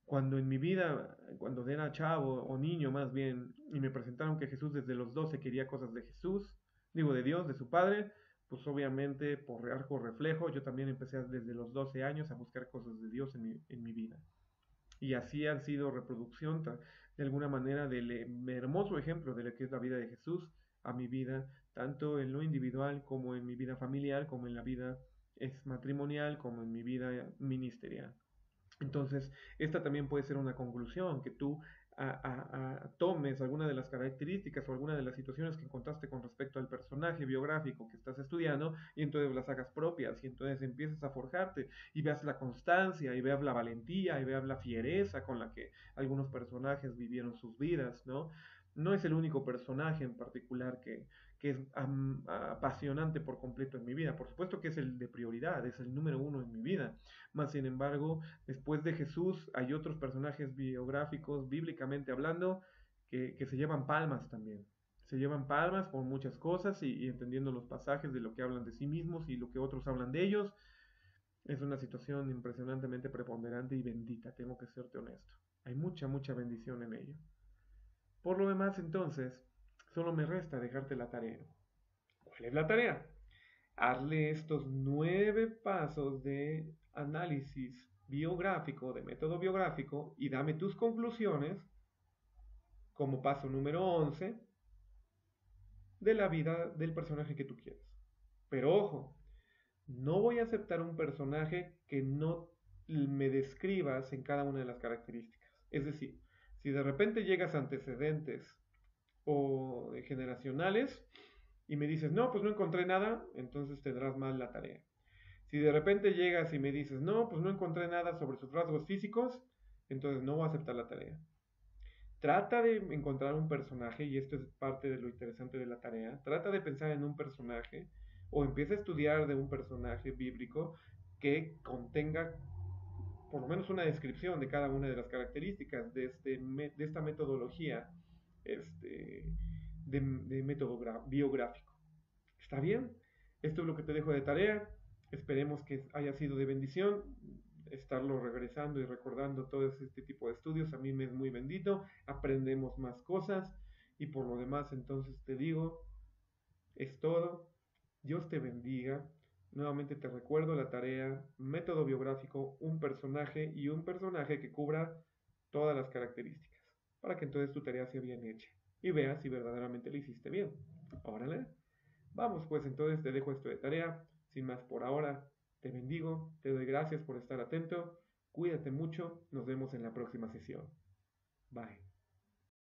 Cuando en mi vida, cuando era chavo o niño más bien, y me presentaron que Jesús desde los 12 quería cosas de Jesús, digo de Dios, de su Padre, pues obviamente por arco reflejo yo también empecé desde los 12 años a buscar cosas de Dios en mi vida. Y así han sido reproducción de alguna manera del hermoso ejemplo de lo que es la vida de Jesús a mi vida, tanto en lo individual como en mi vida familiar, como en la vida es matrimonial como en mi vida ministerial. Entonces, esta también puede ser una conclusión, que tú tomes alguna de las características o alguna de las situaciones que encontraste con respecto al personaje biográfico que estás estudiando y entonces las hagas propias y entonces empieces a forjarte y veas la constancia y veas la valentía y veas la fiereza con la que algunos personajes vivieron sus vidas, ¿no? No es el único personaje en particular que es apasionante por completo en mi vida. Por supuesto que es el de prioridad, es el número uno en mi vida. Más sin embargo, después de Jesús hay otros personajes biográficos, bíblicamente hablando, que se llevan palmas también. Se llevan palmas por muchas cosas y entendiendo los pasajes de lo que hablan de sí mismos y lo que otros hablan de ellos. Es una situación impresionantemente preponderante y bendita, tengo que serte honesto. Hay mucha, mucha bendición en ello. Por lo demás, entonces, solo me resta dejarte la tarea. ¿Cuál es la tarea? Hazle estos 9 pasos de análisis biográfico, de método biográfico, y dame tus conclusiones como paso número 11 de la vida del personaje que tú quieres. Pero ojo, no voy a aceptar un personaje que no me describas en cada una de las características. Es decir, si de repente llegas a antecedentes o generacionales y me dices, no, pues no encontré nada, entonces tendrás mal la tarea. Si de repente llegas y me dices, no, pues no encontré nada sobre sus rasgos físicos, entonces no voy a aceptar la tarea. Trata de encontrar un personaje, y esto es parte de lo interesante de la tarea, trata de pensar en un personaje o empieza a estudiar de un personaje bíblico que contenga por lo menos una descripción de cada una de las características de esta metodología de método biográfico. ¿Está bien? Esto es lo que te dejo de tarea. Esperemos que haya sido de bendición estarlo regresando y recordando todo este tipo de estudios. A mí me es muy bendito. Aprendemos más cosas. Y por lo demás, entonces te digo, es todo. Dios te bendiga. Nuevamente te recuerdo la tarea, método biográfico, un personaje que cubra todas las características, para que entonces tu tarea sea bien hecha y veas si verdaderamente la hiciste bien. Órale. Vamos, pues entonces te dejo esto de tarea. Sin más por ahora, te bendigo, te doy gracias por estar atento, cuídate mucho, nos vemos en la próxima sesión. Bye.